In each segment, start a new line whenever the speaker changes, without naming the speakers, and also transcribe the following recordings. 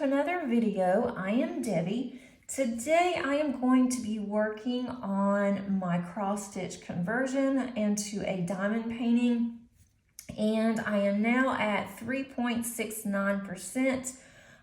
to another video. I am Debbie. Today I am going to be working on my cross stitch conversion into a diamond painting, and I am now at 3.69%.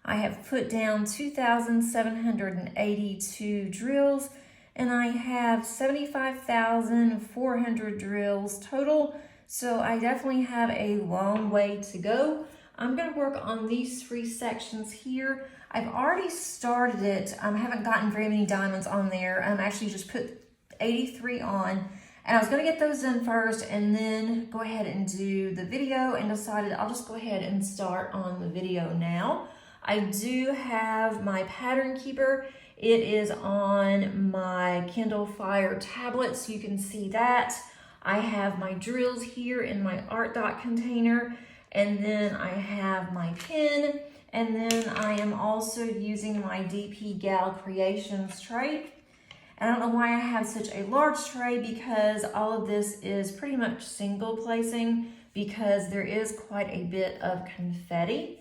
I have put down 2,782 drills, and I have 75,400 drills total, so I definitely have a long way to go. I'm going to work on these three sections here. I've already started it. I haven't gotten very many diamonds on there. I'm actually just put 83 on, and I was going to get those in first and then go ahead and do the video, and decided I'll just go ahead and start on the video now. I do have my pattern keeper. It is on my Kindle Fire tablet, so you can see that. I have my drills here in my art dot container, and then I have my pen, and then I am also using my DP Gal Creations tray. And I don't know why I have such a large tray, because all of this is pretty much single placing, because there is quite a bit of confetti.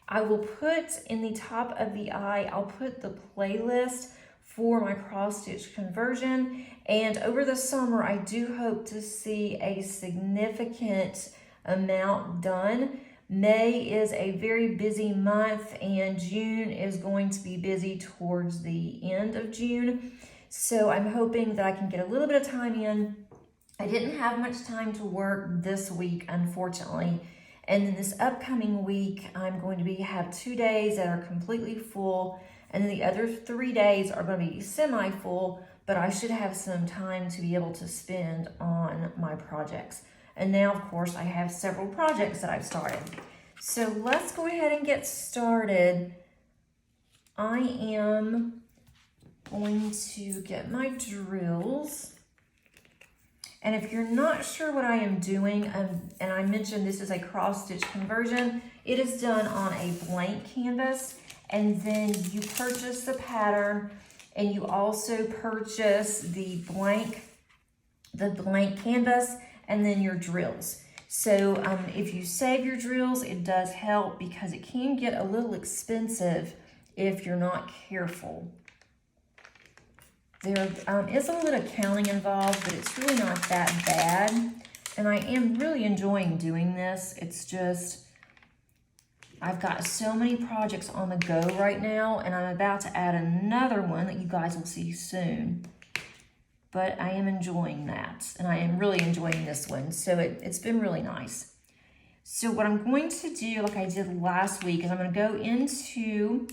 I will put in the top of the eye, I'll put the playlist for my cross stitch conversion. And over the summer, I do hope to see a significant amount done. May is a very busy month, and June is going to be busy towards the end of June. So I'm hoping that I can get a little bit of time in. I didn't have much time to work this week, unfortunately. And then this upcoming week, I'm going to have 2 days that are completely full, and then the other 3 days are going to be semi-full, but I should have some time to be able to spend on my projects. And now, of course, I have several projects that I've started. So let's go ahead and get started. I am going to get my drills. And if you're not sure what I am doing, and I mentioned this is a cross stitch conversion, it is done on a blank canvas, and then you purchase the pattern, and you also purchase the blank canvas, and then your drills. So if you save your drills, it does help, because it can get a little expensive if you're not careful. There is a little bit of counting involved, but it's really not that bad. And I am really enjoying doing this. It's just, I've got so many projects on the go right now, and I'm about to add another one that you guys will see soon. But I am enjoying that, and I am really enjoying this one. So it's been really nice. So what I'm going to do, like I did last week, is I'm going to go into,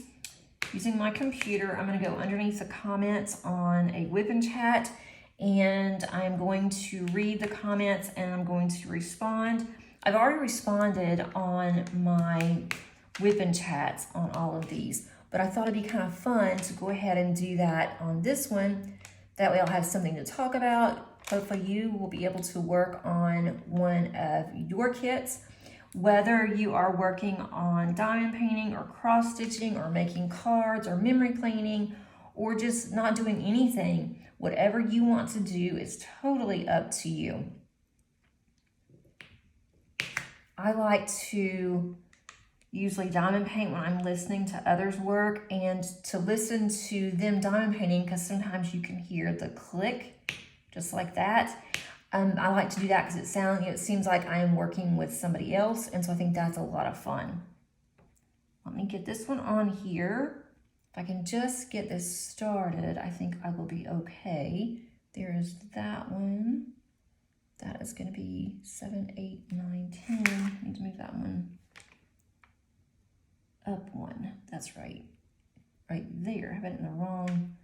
using my computer, I'm going to go underneath the comments on a whip and chat, and I'm going to read the comments, and I'm going to respond. I've already responded on my whip and chats on all of these, but I thought it'd be kind of fun to go ahead and do that on this one. That way I'll have something to talk about. Hopefully you will be able to work on one of your kits, whether you are working on diamond painting or cross stitching or making cards or memory planning, or just not doing anything. Whatever you want to do is totally up to you. I like to usually diamond paint when I'm listening to others work, and to listen to them diamond painting, because sometimes you can hear the click, just like that. I like to do that because it seems like I am working with somebody else, and so I think that's a lot of fun. Let me get this one on here. If I can just get this started, I think I will be okay. There is that one. That is going to be 7, 8, 9, 10. I need to move that one up one. That's right. Right there. I have it in the wrong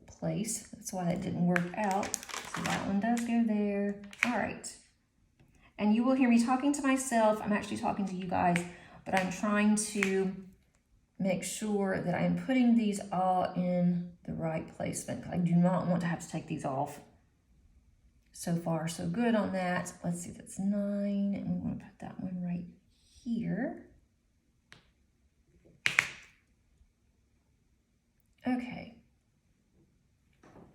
place. That's why that didn't work out. So that one does go there. All right. And you will hear me talking to myself. I'm actually talking to you guys, but I'm trying to make sure that I'm putting these all in the right placement. I do not want to have to take these off. So far, so good on that. Let's see, that's 9, and we want to put that one right here. Okay.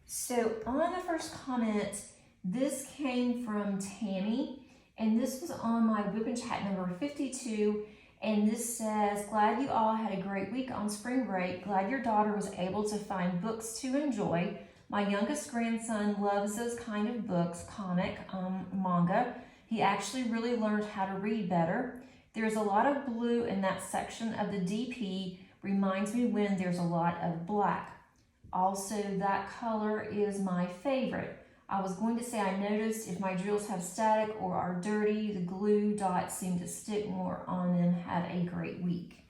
So on the first comment, this came from Tammy, and this was on my whip and chat number 52, And this says, glad you all had a great week on spring break. Glad your daughter was able to find books to enjoy. My youngest grandson loves those kind of books, comic, manga. He actually really learned how to read better. There's a lot of blue in that section of the DP. Reminds me when there's a lot of black. Also, that color is my favorite. I was going to say I noticed if my drills have static or are dirty, the glue dots seem to stick more on them. Had a great week.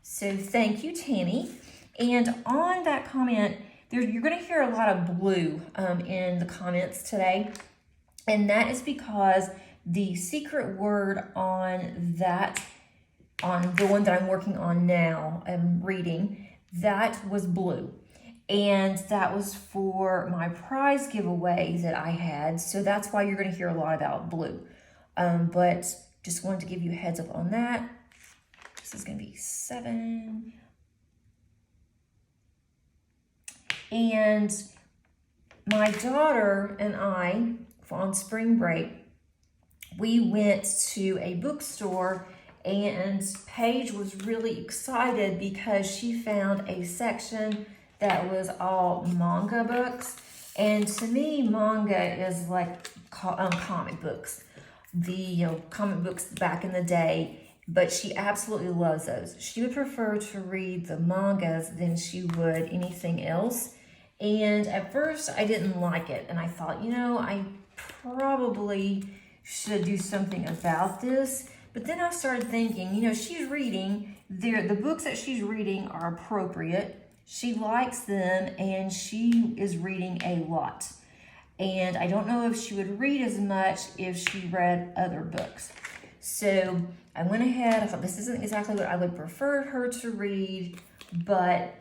So thank you, Tammy. And on that comment, you're going to hear a lot of blue in the comments today. And that is because the secret word on the one that I'm working on now, I'm reading, that was blue. And that was for my prize giveaway that I had. So that's why you're going to hear a lot about blue. But just wanted to give you a heads up on that. This is going to be 7. And my daughter and I, on spring break, we went to a bookstore, and Paige was really excited because she found a section that was all manga books. And to me, manga is like comic books, the comic books back in the day. But she absolutely loves those. She would prefer to read the mangas than she would anything else. And at first, I didn't like it. And I thought, I probably should do something about this. But then I started thinking, she's reading, the books that she's reading are appropriate. She likes them, and she is reading a lot. And I don't know if she would read as much if she read other books. So I went ahead, I thought this isn't exactly what I would prefer her to read, but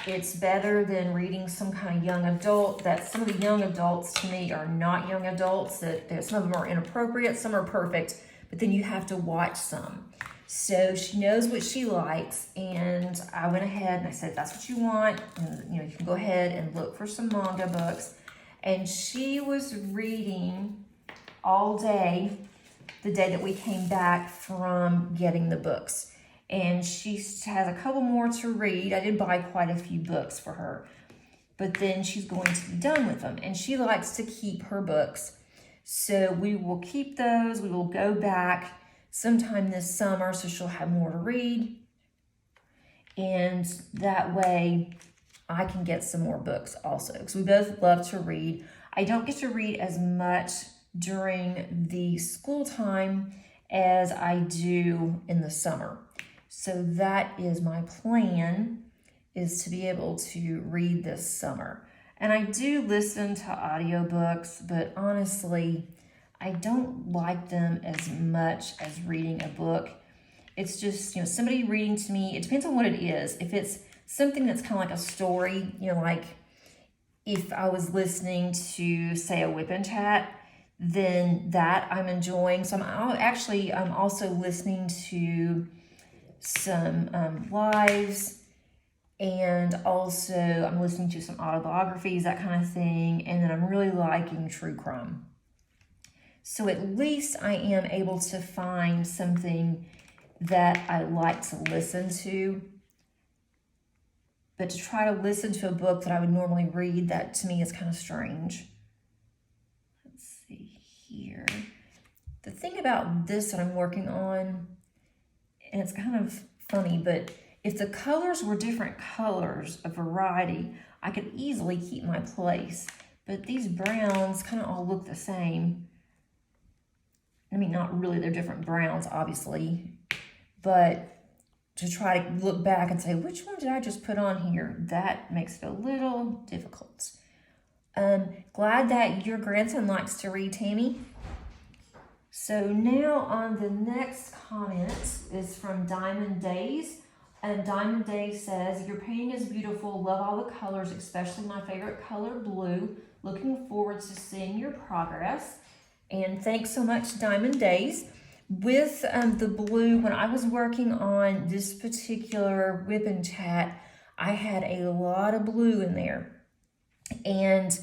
it's better than reading some kind of young adult. That some of the young adults to me are not young adults, that some of them are inappropriate, some are perfect, but then you have to watch some. So she knows what she likes, and I went ahead and I said, that's what you want, and you can go ahead and look for some manga books. And she was reading all day the day that we came back from getting the books. And she has a couple more to read. I did buy quite a few books for her, but then she's going to be done with them. And she likes to keep her books. So we will keep those. We will go back sometime this summer, so she'll have more to read. And that way I can get some more books also, because we both love to read. I don't get to read as much during the school time as I do in the summer. So that is my plan, is to be able to read this summer. And I do listen to audiobooks, but honestly, I don't like them as much as reading a book. It's just, somebody reading to me, it depends on what it is. If it's something that's kind of like a story, like if I was listening to, say, a whip and chat, then that I'm enjoying. So I'm also listening to some lives, and also I'm listening to some autobiographies, that kind of thing. And then I'm really liking true crime. So at least I am able to find something that I like to listen to. But to try to listen to a book that I would normally read, that to me is kind of strange. Let's see here. The thing about this that I'm working on, and it's kind of funny, but if the colors were different colors, a variety, I could easily keep my place. But these browns kind of all look the same. I mean, not really, they're different browns, obviously. But to try to look back and say, which one did I just put on here? That makes it a little difficult. Glad that your grandson likes to read, Tammy. So now on the next comment is from Diamond Days. And Diamond Days says, your painting is beautiful. Love all the colors, especially my favorite color, blue. Looking forward to seeing your progress. And thanks so much, Diamond Days. With the blue, when I was working on this particular whip and chat, I had a lot of blue in there. And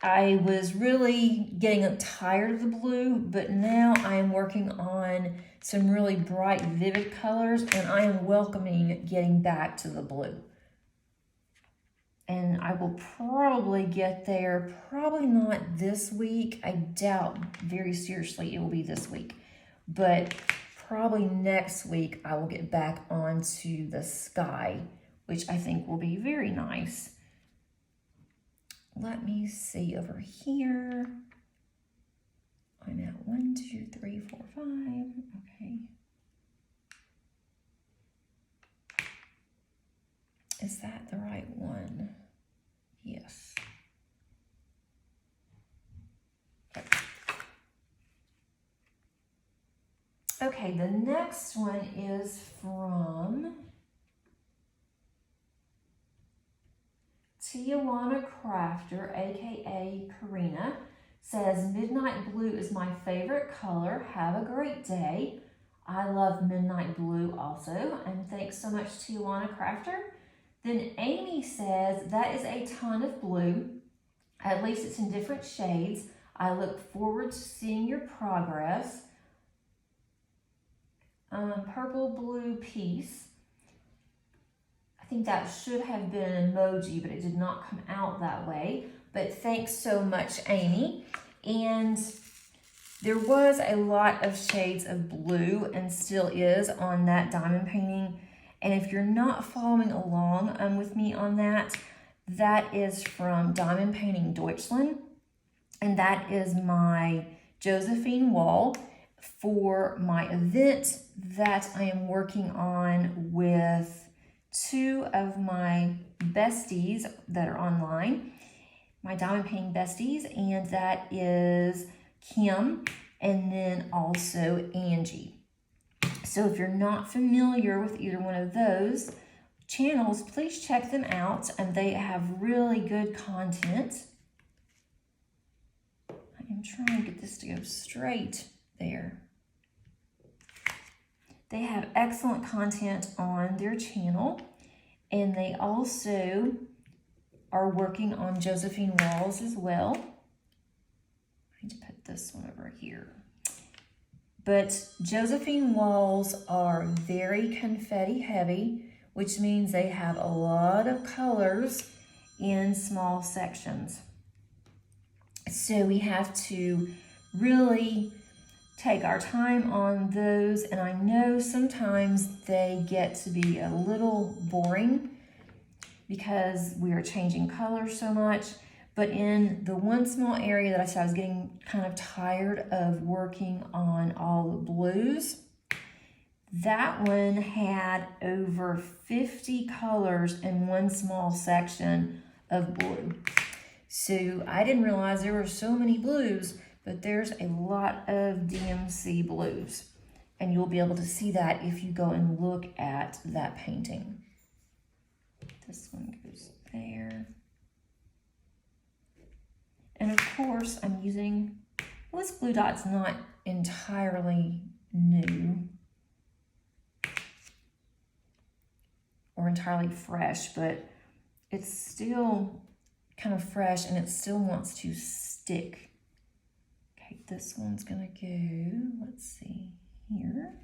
I was really getting tired of the blue, but now I am working on some really bright, vivid colors, and I am welcoming getting back to the blue. And I will probably get there, probably not this week. I doubt very seriously it will be this week, but probably next week I will get back onto the sky, which I think will be very nice. Let me see over here. I'm at 1, 2, 3, 4, 5. Okay. Is that the right one? Yes. Okay, the next one is from Tijuana Crafter, aka Karina, says, midnight blue is my favorite color. Have a great day. I love midnight blue also, and thanks so much, Tijuana Crafter. Then Amy says, that is a ton of blue. At least it's in different shades. I look forward to seeing your progress. Purple blue piece. I think that should have been an emoji, but it did not come out that way. But thanks so much, Amy. And there was a lot of shades of blue, and still is, on that diamond painting. And if you're not following along with me on that, that is from Diamond Painting Deutschland. And that is my Josephine wall for my event that I am working on with 2 of my besties that are online, my diamond painting besties, and that is Kim and then also Angie. So if you're not familiar with either one of those channels, please check them out, and they have really good content. I am trying to get this to go straight there. They have excellent content on their channel, and they also are working on Josephine walls as well. I need to put this one over here. But Josephine walls are very confetti heavy, which means they have a lot of colors in small sections. So we have to really take our time on those, and I know sometimes they get to be a little boring because we are changing colors so much. But in the one small area that I said I was getting kind of tired of working on all the blues, that one had over 50 colors in one small section of blue. So I didn't realize there were so many blues, but there's a lot of DMC blues. And you'll be able to see that if you go and look at that painting. This one goes there. And of course, I'm using, well, this blue dot's not entirely new or entirely fresh, but it's still kind of fresh and it still wants to stick. Okay, this one's gonna go, let's see here.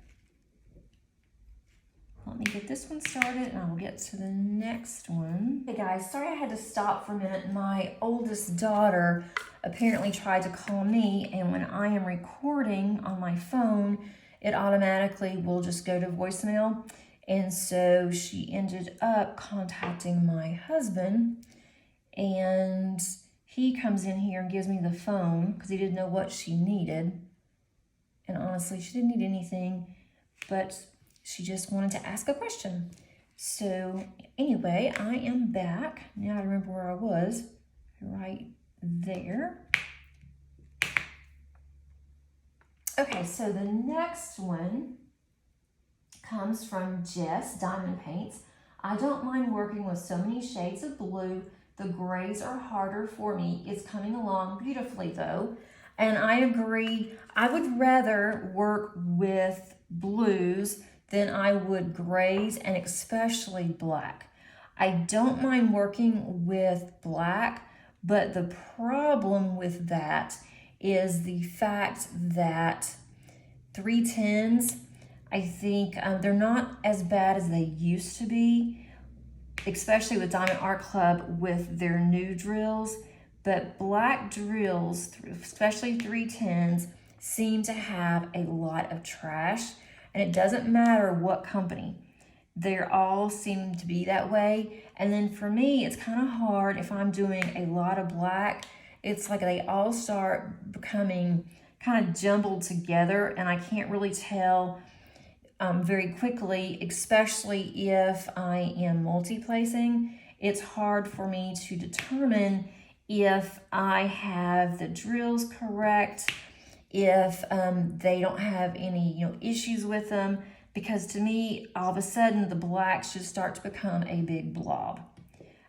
Let me get this one started and I will get to the next one. Hey guys, sorry I had to stop for a minute. My oldest daughter apparently tried to call me, and when I am recording on my phone, it automatically will just go to voicemail. And so she ended up contacting my husband, and he comes in here and gives me the phone because he didn't know what she needed. And honestly, she didn't need anything, but she just wanted to ask a question. So anyway, I am back. Now I remember where I was, right there. Okay, so the next one comes from Jess Diamond Paints. I don't mind working with so many shades of blue. The grays are harder for me. It's coming along beautifully though. And I agree. I would rather work with blues than I would grays, and especially black. I don't mind working with black, But the problem with that is the fact that 310s, I think they're not as bad as they used to be, especially with Diamond Art Club with their new drills. But black drills, especially 310s, seem to have a lot of trash, and it doesn't matter what company. They all seem to be that way. And then for me, it's kind of hard if I'm doing a lot of black. It's like they all start becoming kind of jumbled together, and I can't really tell very quickly, especially if I am multi-placing. It's hard for me to determine if I have the drills correct, if they don't have any issues with them, because to me, all of a sudden, the blacks just start to become a big blob.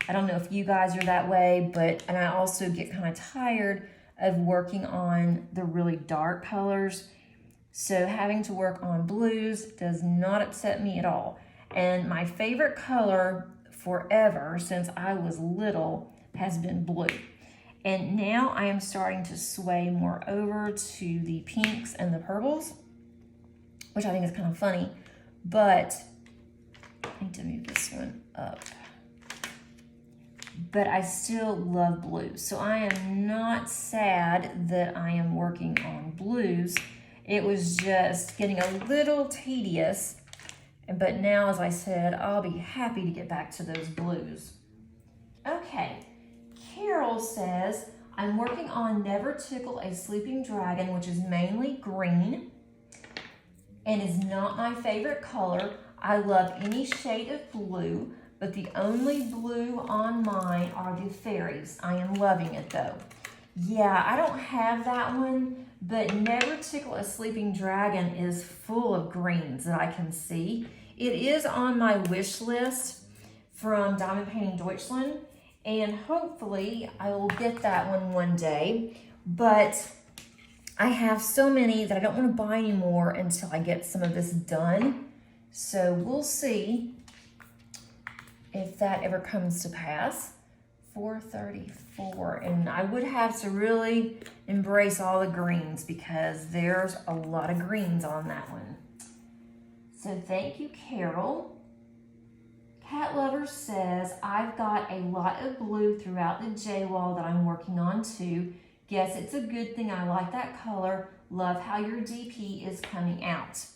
I don't know if you guys are that way, and I also get kind of tired of working on the really dark colors. So having to work on blues does not upset me at all. And my favorite color forever, since I was little, has been blue. And now I am starting to sway more over to the pinks and the purples, which I think is kind of funny, but I need to move this one up. But I still love blues. So I am not sad that I am working on blues. It was just getting a little tedious, but now, as I said, I'll be happy to get back to those blues. Okay, Carol says, I'm working on Never Tickle a Sleeping Dragon, which is mainly green and is not my favorite color. I love any shade of blue, but the only blue on mine are the fairies. I am loving it though. Yeah, I don't have that one, but Never Tickle a Sleeping Dragon is full of greens that I can see. It is on my wish list from Diamond Painting Deutschland, and hopefully I will get that one day. But I have so many that I don't want to buy anymore until I get some of this done. So we'll see if that ever comes to pass. 434, and I would have to really embrace all the greens because there's a lot of greens on that one. So thank you, Carol. Cat Lover says, I've got a lot of blue throughout the J-wall that I'm working on too. Guess it's a good thing. I like that color. Love how your DP is coming out.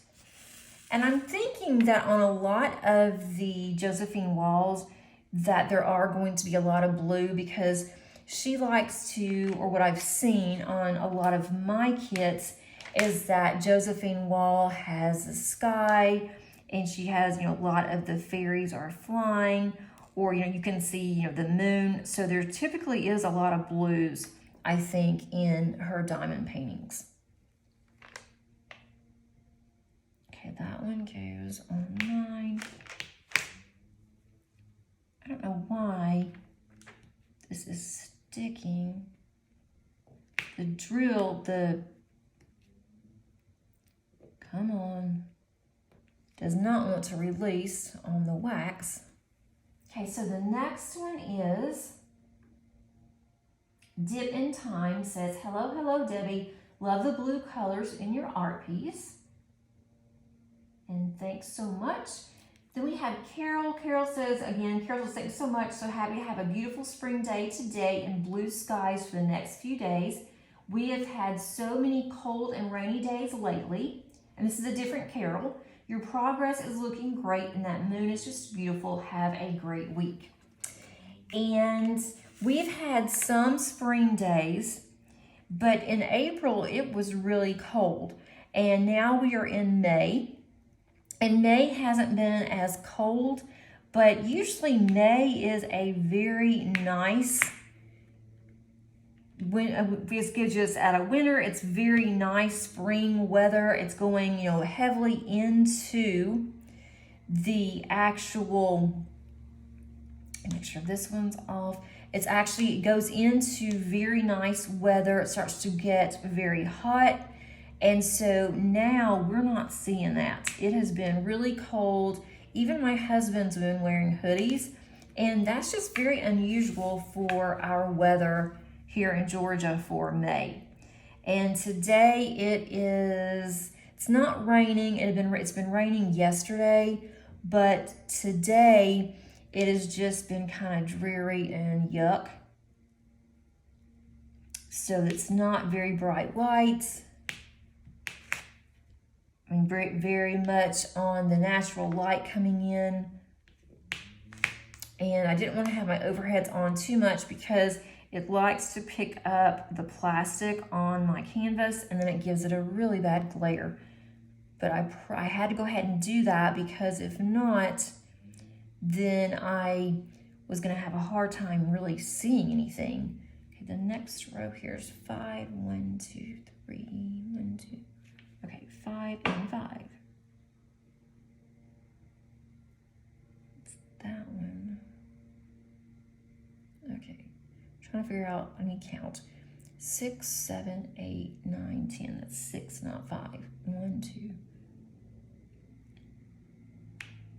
And I'm thinking that on a lot of the Josephine walls that there are going to be a lot of blue, because she likes to, or what I've seen on a lot of my kits, is that Josephine wall has the sky, and she has, a lot of the fairies are flying, or, you can see, the moon. So there typically is a lot of blues, I think, in her diamond paintings. Okay, that one goes on mine. I don't know why this is sticking. The drill, come on, does not want to release on the wax. Okay, so the next one is Dip in Time. Says, hello, Debbie. Love the blue colors in your art piece. And thanks so much. Then we have Carol. Carol says, again, Carol says, thanks so much. So happy to have a beautiful spring day today and blue skies for the next few days. We have had so many cold and rainy days lately. And this is a different Carol. Your progress is looking great and that moon is just beautiful. Have a great week. And we've had some spring days, but in April it was really cold. And now we are in May. And May hasn't been as cold, but usually May is a very nice, this gives us out of winter, it's very nice spring weather. It's going, heavily into the actual, make sure this one's off. It goes into very nice weather. It starts to get very hot. And so now we're not seeing that. It has been really cold. Even my husband's been wearing hoodies And that's just very unusual for our weather here in Georgia for May. And today it's not raining. It's been raining yesterday, but today it has just been kind of dreary and yuck. So it's not very bright white. I mean, very much on the natural light coming in. And I didn't want to have my overheads on too much because it likes to pick up the plastic on my canvas and then it gives it a really bad glare. But I had to go ahead and do that because if not, then I was going to have a hard time really seeing anything. Okay, the next row here is 5, 1, 2, 3, 1, 2. Okay, 5 and 5. It's that one. Okay, I'm trying to figure out, I need to count. 6, 7, 8, 9, 10. That's 6, not 5. 1, 2.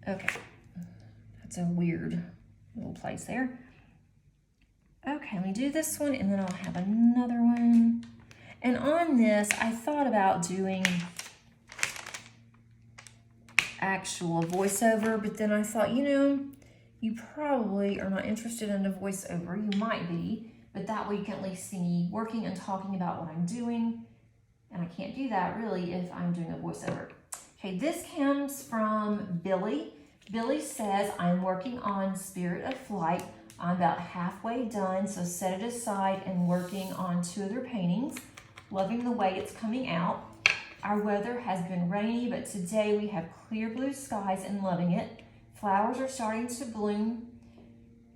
Okay, that's a weird little place there. Okay, let me do this one and then I'll have another one. And on this, I thought about doing actual voiceover, but then I thought, you know, you probably are not interested in a voiceover. You might be, but that way you can at least see me working and talking about what I'm doing. And I can't do that really if I'm doing a voiceover. Okay, this comes from Billy. Billy says, I'm working on Spirit of Flight. I'm about halfway done, so set it aside and working on 2 other paintings. Loving the way it's coming out. Our weather has been rainy, but today we have clear blue skies and loving it. Flowers are starting to bloom.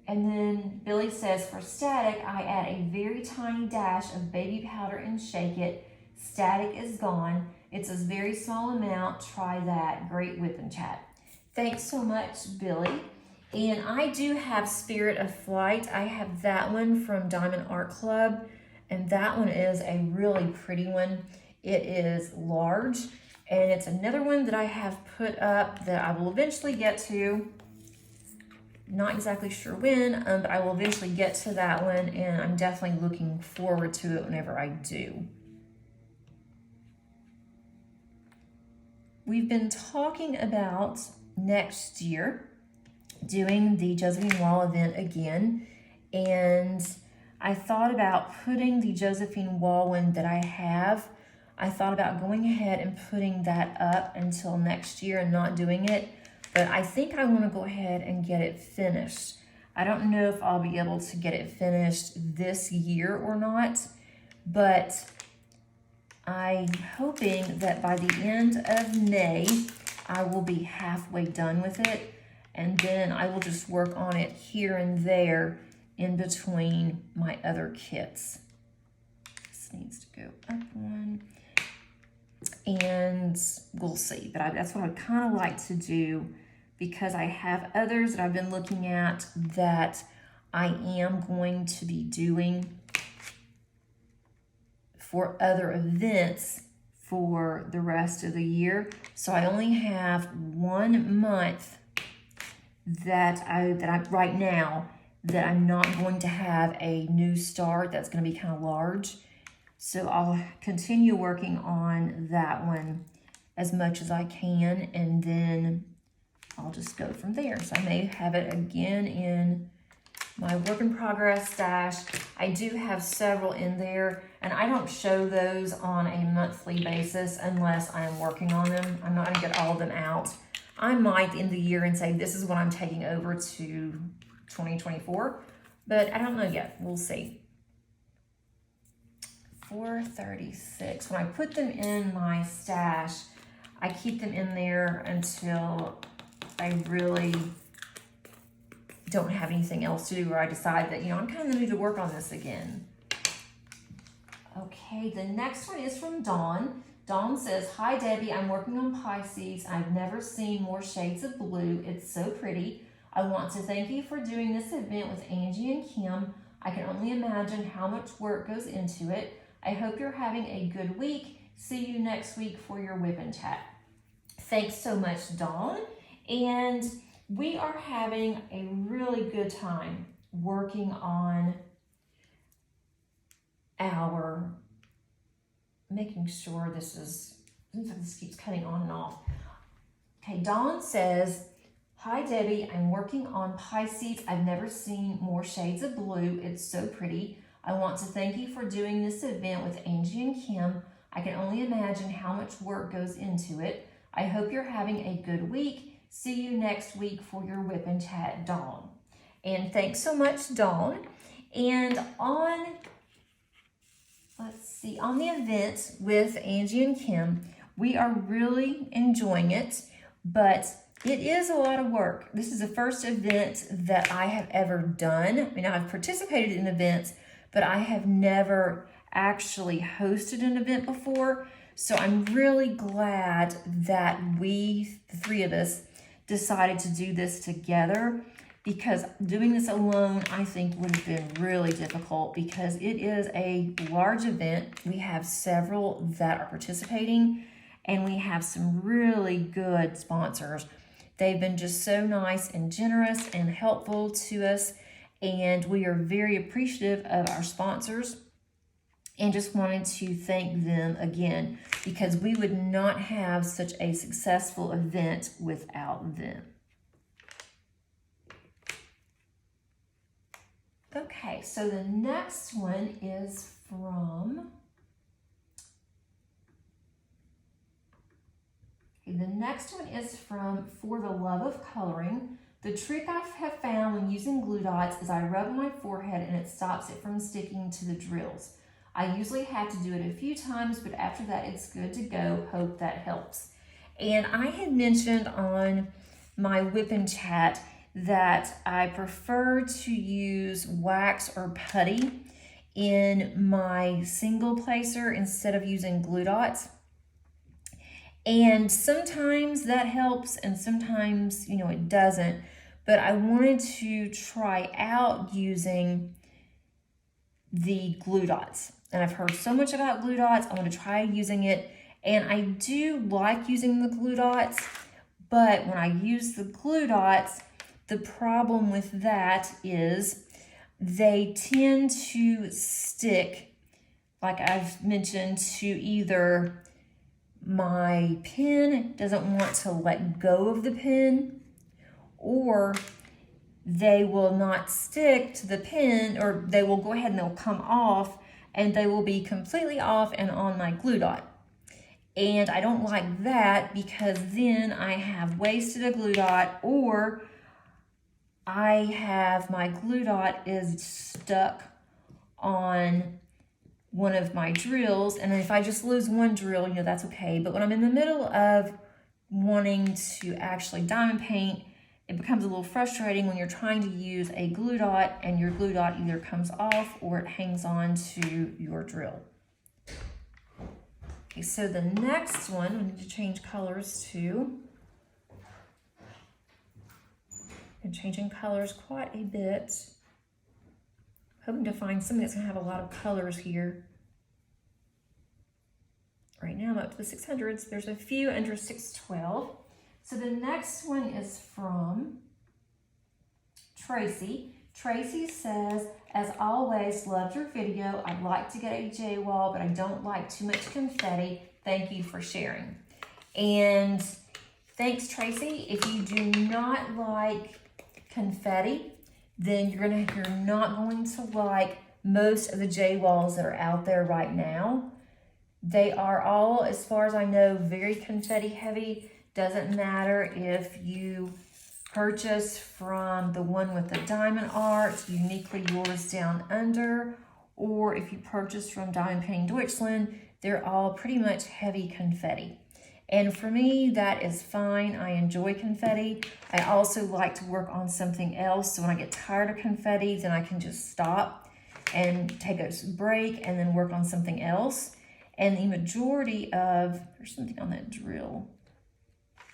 And then Billy says, for static, I add a very tiny dash of baby powder and shake it. Static is gone. It's a very small amount. Try that. Great whip and chat. Thanks so much, Billy. And I do have Spirit of Flight. I have that one from Diamond Art Club. And that one is a really pretty one. It is large. And it's another one that I have put up that I will eventually get to. Not exactly sure when, but I will eventually get to that one. And I'm definitely looking forward to it whenever I do. We've been talking about next year doing the Josephine Wall event again, and I thought about putting the Josephine Wall one that I have. I thought about going ahead and putting that up until next year and not doing it, but I think I want to go ahead and get it finished. I don't know if I'll be able to get it finished this year or not, but I'm hoping that by the end of May, I will be halfway done with it, and then I will just work on it here and there in between my other kits. This needs to go up one, and we'll see. But that's what I'd kind of like to do because I have others that I've been looking at that I am going to be doing for other events for the rest of the year. So I only have 1 month that I right now that I'm not going to have a new start that's going to be kind of large. So I'll continue working on that one as much as I can, and then I'll just go from there. So I may have it again in my work in progress stash. I do have several in there, and I don't show those on a monthly basis unless I'm working on them. I'm not gonna get all of them out. I might end the year and say, this is what I'm taking over to 2024, but I don't know yet. We'll see. 436. When I put them in my stash, I keep them in there until I really don't have anything else to do, or I decide that, you know, I'm kind of in the mood to work on this again. Okay, the next one is from Dawn. Dawn says, hi Debbie, I'm working on Pisces. I've never seen more shades of blue. It's so pretty. I want to thank you for doing this event with Angie and Kim. I can only imagine how much work goes into it. I hope you're having a good week. See you next week for your whip and chat. Thanks so much, Dawn. And We are having a really good time working on our, making sure this is, seems like this keeps cutting on and off. Okay, Dawn says, hi Debbie, I'm working on Pisces. I've never seen more shades of blue. It's so pretty. I want to thank you for doing this event with Angie and Kim. I can only imagine how much work goes into it. I hope you're having a good week. See you next week for your whip and chat, Dawn. And thanks so much, Dawn. And on, let's see, on the event with Angie and Kim, we are really enjoying it, but it is a lot of work. This is the first event that I have ever done. I mean, I've participated in events, but I have never actually hosted an event before. So I'm really glad that we, the three of us, decided to do this together, because doing this alone, I think, would have been really difficult because it is a large event. We have several that are participating, and we have some really good sponsors. They've been just so nice and generous and helpful to us, and we are very appreciative of our sponsors and just wanted to thank them again, because we would not have such a successful event without them. Okay, so the next one is from, For the Love of Coloring. The trick I have found when using glue dots is I rub on my forehead and it stops it from sticking to the drills. I usually have to do it a few times, but after that it's good to go. Hope that helps. And I had mentioned on my whip and chat that I prefer to use wax or putty in my single placer instead of using glue dots. And sometimes that helps and sometimes, it doesn't. But I wanted to try out using the glue dots. And I've heard so much about glue dots. I want to try using it. And I do like using the glue dots, but when I use the glue dots, the problem with that is they tend to stick, like I've mentioned, to either my pen doesn't want to let go of the pen, or they will not stick to the pen, or they will go ahead and they'll come off and they will be completely off and on my glue dot. And I don't like that, because then I have wasted a glue dot, or I have my glue dot is stuck on one of my drills. And if I just lose one drill, that's okay. But when I'm in the middle of wanting to actually diamond paint, it becomes a little frustrating when you're trying to use a glue dot and your glue dot either comes off or it hangs on to your drill. Okay, so the next one, we need to change colors too. I'm changing colors quite a bit. Hoping to find something that's gonna have a lot of colors here. Right now I'm up to the 600s. There's a few under 612. So the next one is from Tracy. Tracy says, as always, loved your video. I'd like to get a J wall, but I don't like too much confetti. Thank you for sharing. And thanks, Tracy. If you do not like confetti, then you're not going to like most of the J walls that are out there right now. They are all, as far as I know, very confetti heavy. Doesn't matter if you purchase from the one with the diamond art, uniquely yours down under, or if you purchase from Diamond Painting Deutschland, they're all pretty much heavy confetti. And for me, that is fine. I enjoy confetti. I also like to work on something else. So when I get tired of confetti, then I can just stop and take a break and then work on something else. And the majority of, there's something on that drill.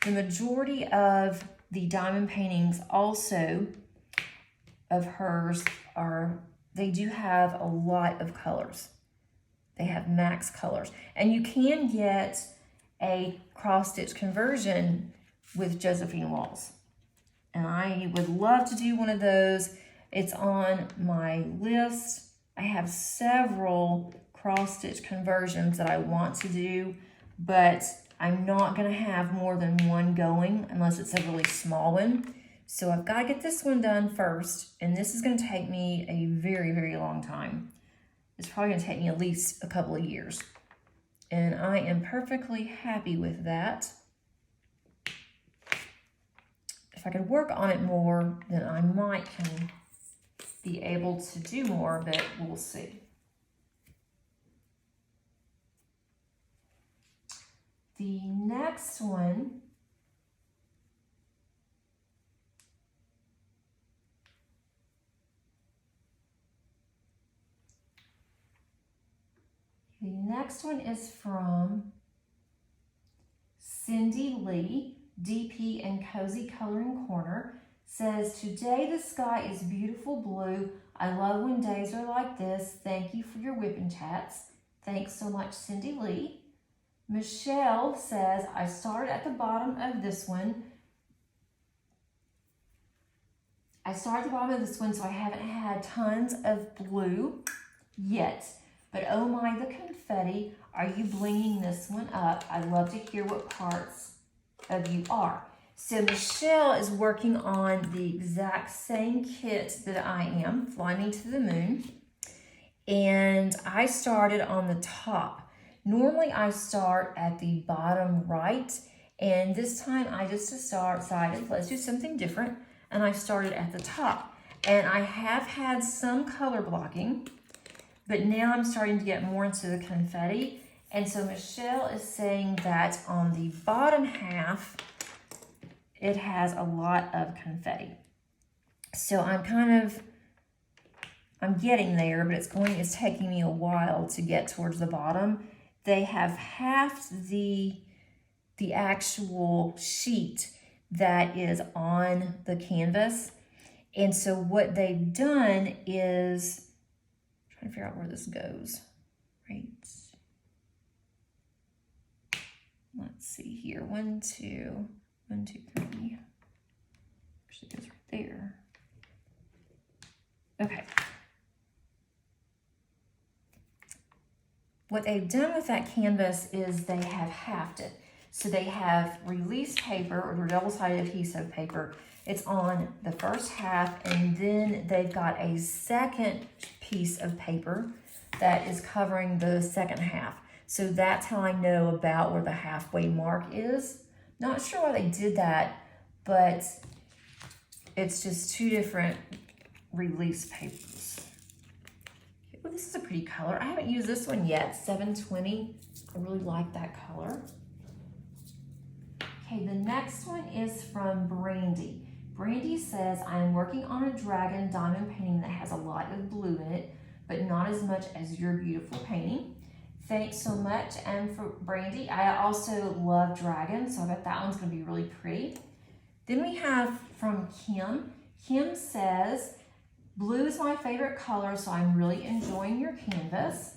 The majority of the diamond paintings also of hers they do have a lot of colors. They have max colors. And you can get a cross-stitch conversion with Josephine walls. and I would love to do one of those. It's on my list. I have several cross-stitch conversions that I want to do, but I'm not gonna have more than one going unless it's a really small one. So I've got to get this one done first, and this is gonna take me a very, very long time. It's probably gonna take me at least a couple of years. And I am perfectly happy with that. If I could work on it more, then I might can be able to do more, but we'll see. The next one is from Cindy Lee, DP and Cozy Coloring Corner. Says, today the sky is beautiful blue. I love when days are like this. Thank you for your whipping chats. Thanks so much, Cindy Lee. Michelle says, I started at the bottom of this one. So I haven't had tons of blue yet. But oh my, the confetti. Are you blinging this one up? I'd love to hear what parts of you are. So Michelle is working on the exact same kit that I am, Fly Me to the Moon. And I started on the top. Normally I start at the bottom right, and this time I just decided, let's do something different, and I started at the top. And I have had some color blocking, but now I'm starting to get more into the confetti. And so Michelle is saying that on the bottom half, it has a lot of confetti. So I'm getting there, but it's taking me a while to get towards the bottom. They have halved the actual sheet that is on the canvas. And so what they've done is, I'm trying to figure out where this goes, right? Let's see here, 1, 2, 3. Actually, it goes right there. Okay. What they've done with that canvas is they have halved it. So they have release paper or double-sided adhesive paper. It's on the first half, and then they've got a second piece of paper that is covering the second half. So that's how I know about where the halfway mark is. Not sure why they did that, but it's just two different release papers. Oh, this is a pretty color. I haven't used this one yet, 720. I really like that color. Okay, the next one is from Brandy. Brandy says, I'm working on a dragon diamond painting that has a lot of blue in it, but not as much as your beautiful painting. Thanks so much. And for Brandy, I also love dragons, so I bet that one's gonna be really pretty. Then we have from Kim. Kim says, blue is my favorite color, so I'm really enjoying your canvas.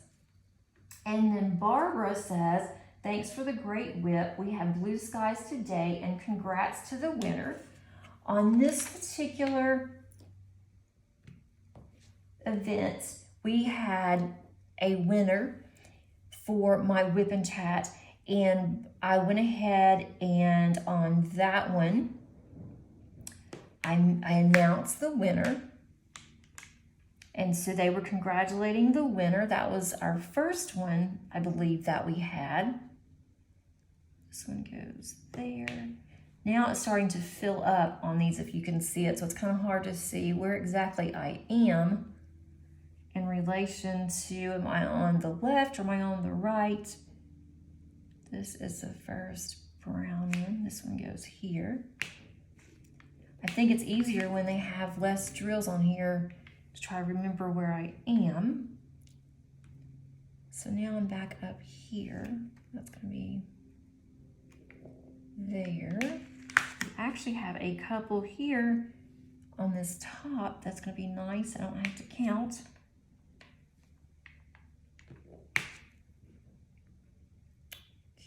And then Barbara says, thanks for the great whip. We have blue skies today, and congrats to the winner. On this particular event, we had a winner for my whip and chat, and I went ahead and on that one, I announced the winner. And so they were congratulating the winner. That was our first one, I believe, that we had. This one goes there. Now it's starting to fill up on these, if you can see it. So it's kind of hard to see where exactly I am in relation to, am I on the left or am I on the right? This is the first brown one. This one goes here. I think it's easier when they have less drills on here to try to remember where I am. So now I'm back up here. That's gonna be there. We actually have a couple here on this top. That's gonna be nice. I don't have to count.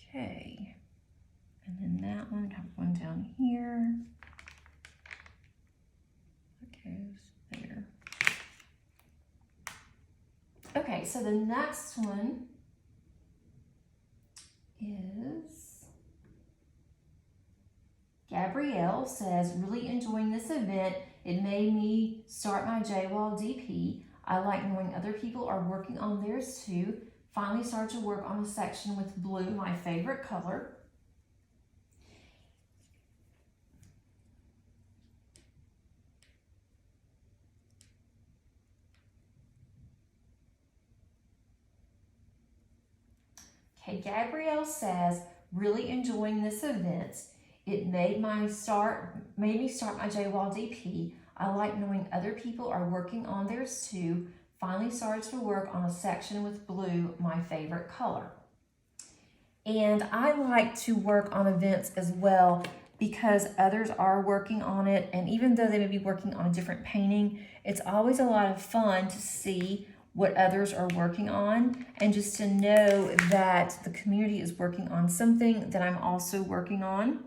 Okay. And then that one, got one down here. so the next one is Gabrielle says, really enjoying this event. It made me start my JWall DP. I like knowing other people are working on theirs too. Finally started to work on a section with blue, my favorite color. Okay, Gabrielle says, really enjoying this event. It made me start my JWall DP. I like knowing other people are working on theirs too. Finally started to work on a section with blue, my favorite color. And I like to work on events as well because others are working on it. And even though they may be working on a different painting, it's always a lot of fun to see what others are working on and just to know that the community is working on something that I'm also working on,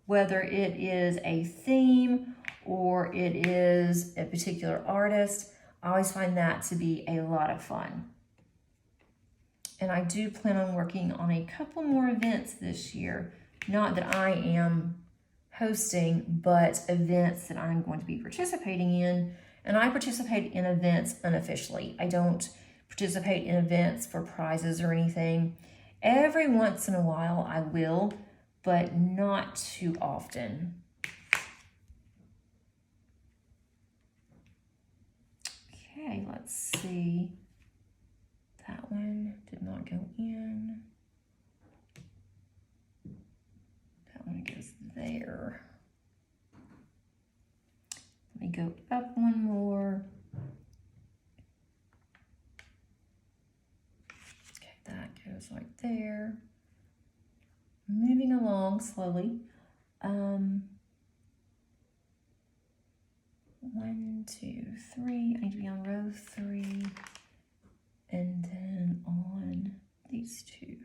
whether it is a theme or it is a particular artist. I always find that to be a lot of fun. And I do plan on working on a couple more events this year. Not that I am hosting, but events that I'm going to be participating in. And I participate in events unofficially. I don't participate in events for prizes or anything. Every once in a while I will, but not too often. Okay, let's see. That one did not go in. That one goes there. Let me go up one more. Okay, that goes right there. Moving along slowly. 1, 2, 3. I need to be on row 3. And then on these 2.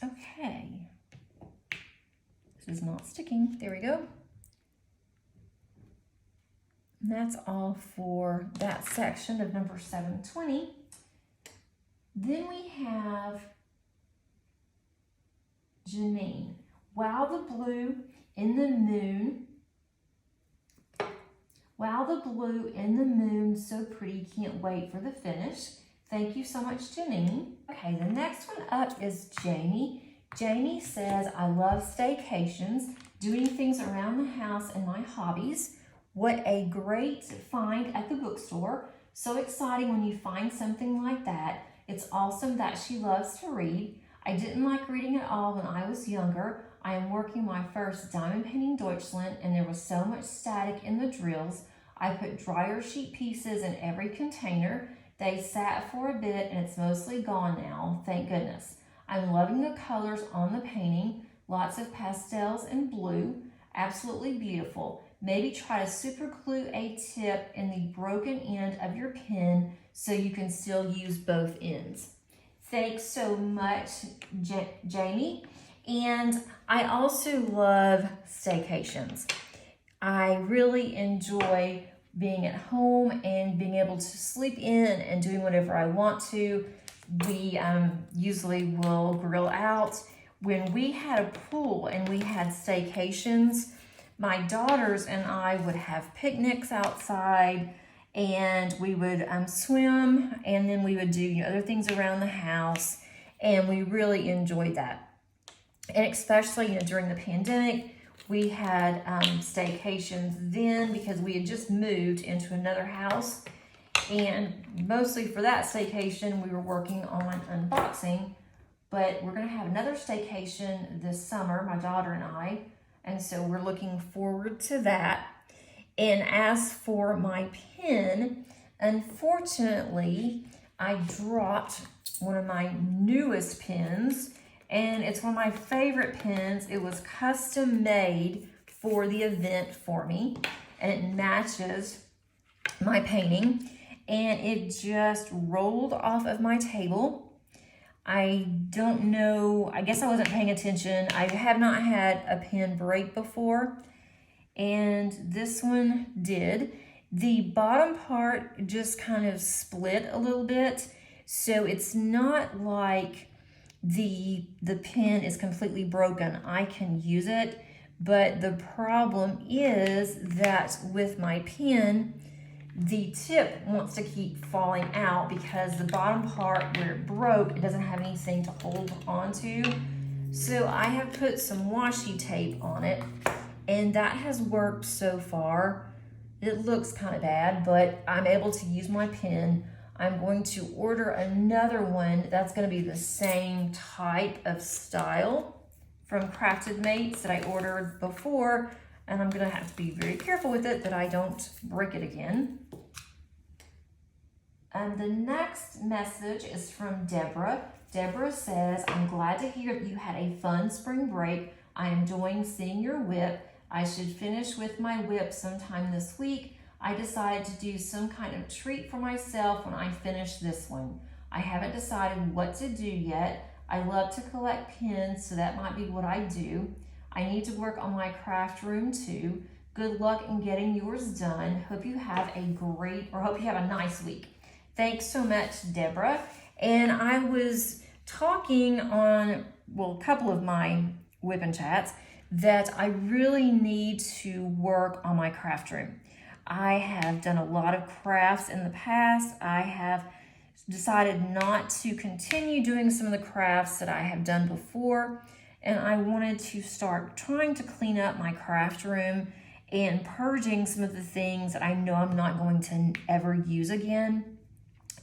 Okay. This is not sticking. There we go. And that's all for that section of number 720. Then we have Janine. Wow, the blue in the moon. Wow, the blue in the moon, so pretty. Can't wait for the finish. Thank you so much, Janine. Okay, the next one up is Jamie. Jamie says, I love staycations, doing things around the house and my hobbies. What a great find at the bookstore. So exciting when you find something like that. It's awesome that she loves to read. I didn't like reading at all when I was younger. I am working my first diamond painting Deutschland and there was so much static in the drills. I put dryer sheet pieces in every container. They sat for a bit and it's mostly gone now, thank goodness. I'm loving the colors on the painting, lots of pastels and blue, absolutely beautiful. Maybe try to super glue a tip in the broken end of your pen so you can still use both ends. Thanks so much, Jamie. And I also love staycations. I really enjoy being at home and being able to sleep in and doing whatever I want to. We usually will grill out. When we had a pool and we had staycations, my daughters and I would have picnics outside and we would swim and then we would do other things around the house, and we really enjoyed that. And especially during the pandemic, we had staycations then because we had just moved into another house. And mostly for that staycation, we were working on unboxing, but we're going to have another staycation this summer, my daughter and I, and so we're looking forward to that. And as for my pen, unfortunately, I dropped one of my newest pens, and it's one of my favorite pens. It was custom made for the event for me, and it matches my painting. And it just rolled off of my table. I don't know, I guess I wasn't paying attention. I have not had a pen break before. and this one did. The bottom part just kind of split a little bit, so it's not like the pen is completely broken. I can use it, but the problem is that with my pen, the tip wants to keep falling out because the bottom part where it broke, it doesn't have anything to hold onto. So I have put some washi tape on it, and that has worked so far. It looks kind of bad, but I'm able to use my pen. I'm going to order another one that's going to be the same type of style from Crafted Mates that I ordered before, and I'm going to have to be very careful with it that I don't break it again. And the next message is from Deborah. Deborah says, I'm glad to hear that you had a fun spring break. I am enjoying seeing your whip. I should finish with my whip sometime this week. I decided to do some kind of treat for myself when I finish this one. I haven't decided what to do yet. I love to collect pins, so that might be what I do. I need to work on my craft room too. Good luck in getting yours done. Hope you have a nice week. Thanks so much, Deborah. And I was talking on, a couple of my whip and chats that I really need to work on my craft room. I have done a lot of crafts in the past. I have decided not to continue doing some of the crafts that I have done before, and I wanted to start trying to clean up my craft room and purging some of the things that I know I'm not going to ever use again.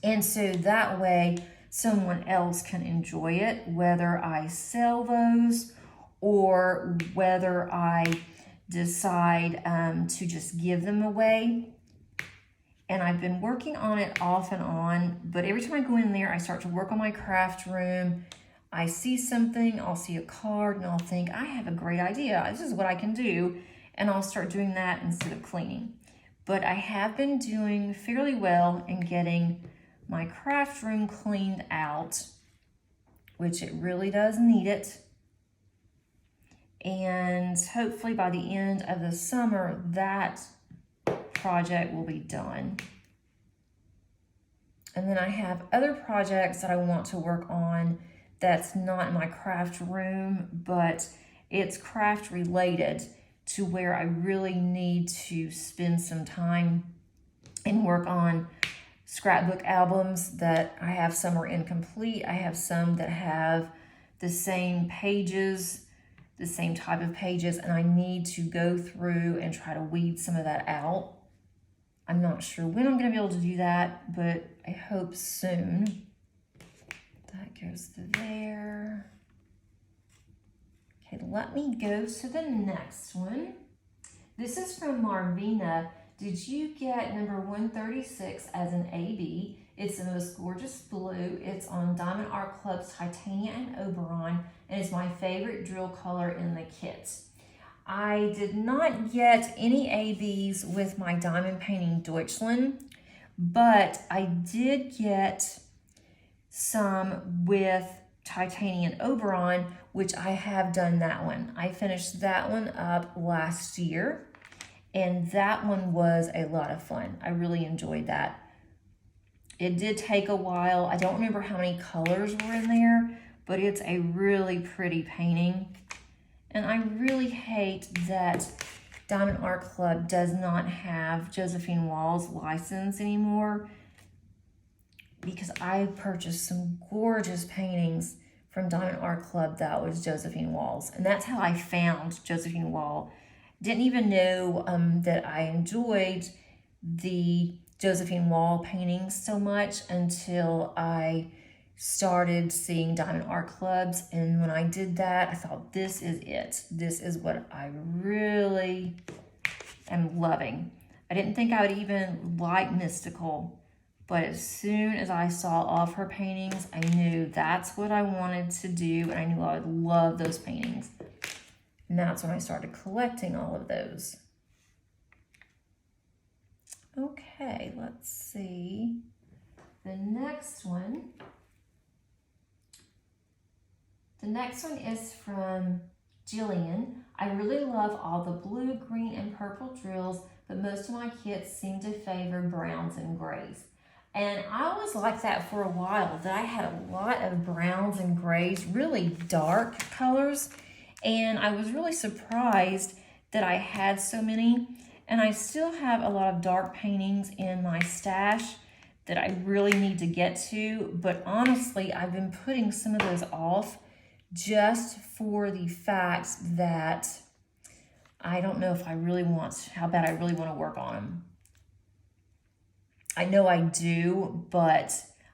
And so that way someone else can enjoy it, whether I sell those or whether I decide to just give them away. And I've been working on it off and on, but every time I go in there, I start to work on my craft room. I see something, I'll see a card, and I'll think, I have a great idea. This is what I can do. And I'll start doing that instead of cleaning. But I have been doing fairly well in getting my craft room cleaned out, which it really does need it. And hopefully by the end of the summer, that project will be done. And then I have other projects that I want to work on that's not in my craft room, but it's craft related to where I really need to spend some time and work on scrapbook albums that I have. Some are incomplete. I have some that have the same pages, the same type of pages, and I need to go through and try to weed some of that out. I'm not sure when I'm going to be able to do that, but I hope soon. That goes to there. Okay, let me go to the next one. This is from Marvina. Did you get number 136 as an AB? It's the most gorgeous blue. It's on Diamond Art Club's Titania and Oberon, and it's my favorite drill color in the kit. I did not get any ABs with my diamond painting Deutschland, but I did get some with Titania and Oberon, which I have done that one. I finished that one up last year, and that one was a lot of fun. I really enjoyed that. It did take a while. I don't remember how many colors were in there, but it's a really pretty painting. And I really hate that Diamond Art Club does not have Josephine Wall's license anymore, because I purchased some gorgeous paintings from Diamond Art Club that was Josephine Wall's. And that's how I found Josephine Wall. Didn't even know that I enjoyed the Josephine Wall paintings so much until I started seeing Diamond Art Clubs. And when I did that, I thought, this is it. This is what I really am loving. I didn't think I would even like Mystical, but as soon as I saw all of her paintings, I knew that's what I wanted to do, and I knew I would love those paintings. And that's when I started collecting all of those. Okay, let's see. The next one is from Jillian, I really love all the blue, green, and purple drills, but most of my kits seem to favor browns and grays. And I was like that for a while, that I had a lot of browns and grays, really dark colors. And I was really surprised that I had so many. And I still have a lot of dark paintings in my stash that I really need to get to. But honestly, I've been putting some of those off just for the fact that I don't know if I really want, how bad I really want to work on them. I know I do, but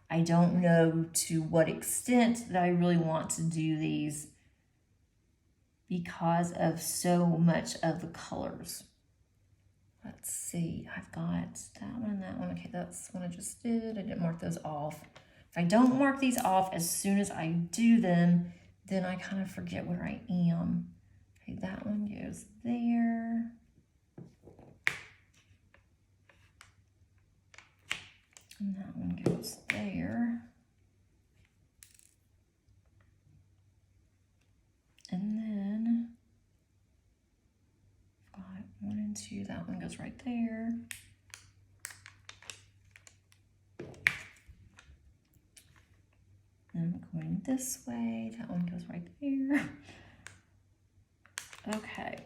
I don't know to what extent that I really want to do these because of so much of the colors. Let's see, I've got that one and that one. Okay, that's what I just did. I didn't mark those off. If I don't mark these off as soon as I do them, then I kind of forget where I am. Okay, that one goes there. And that one goes there. And then I've got 1 and 2, that one goes right there. And I'm going this way, that one goes right there. Okay.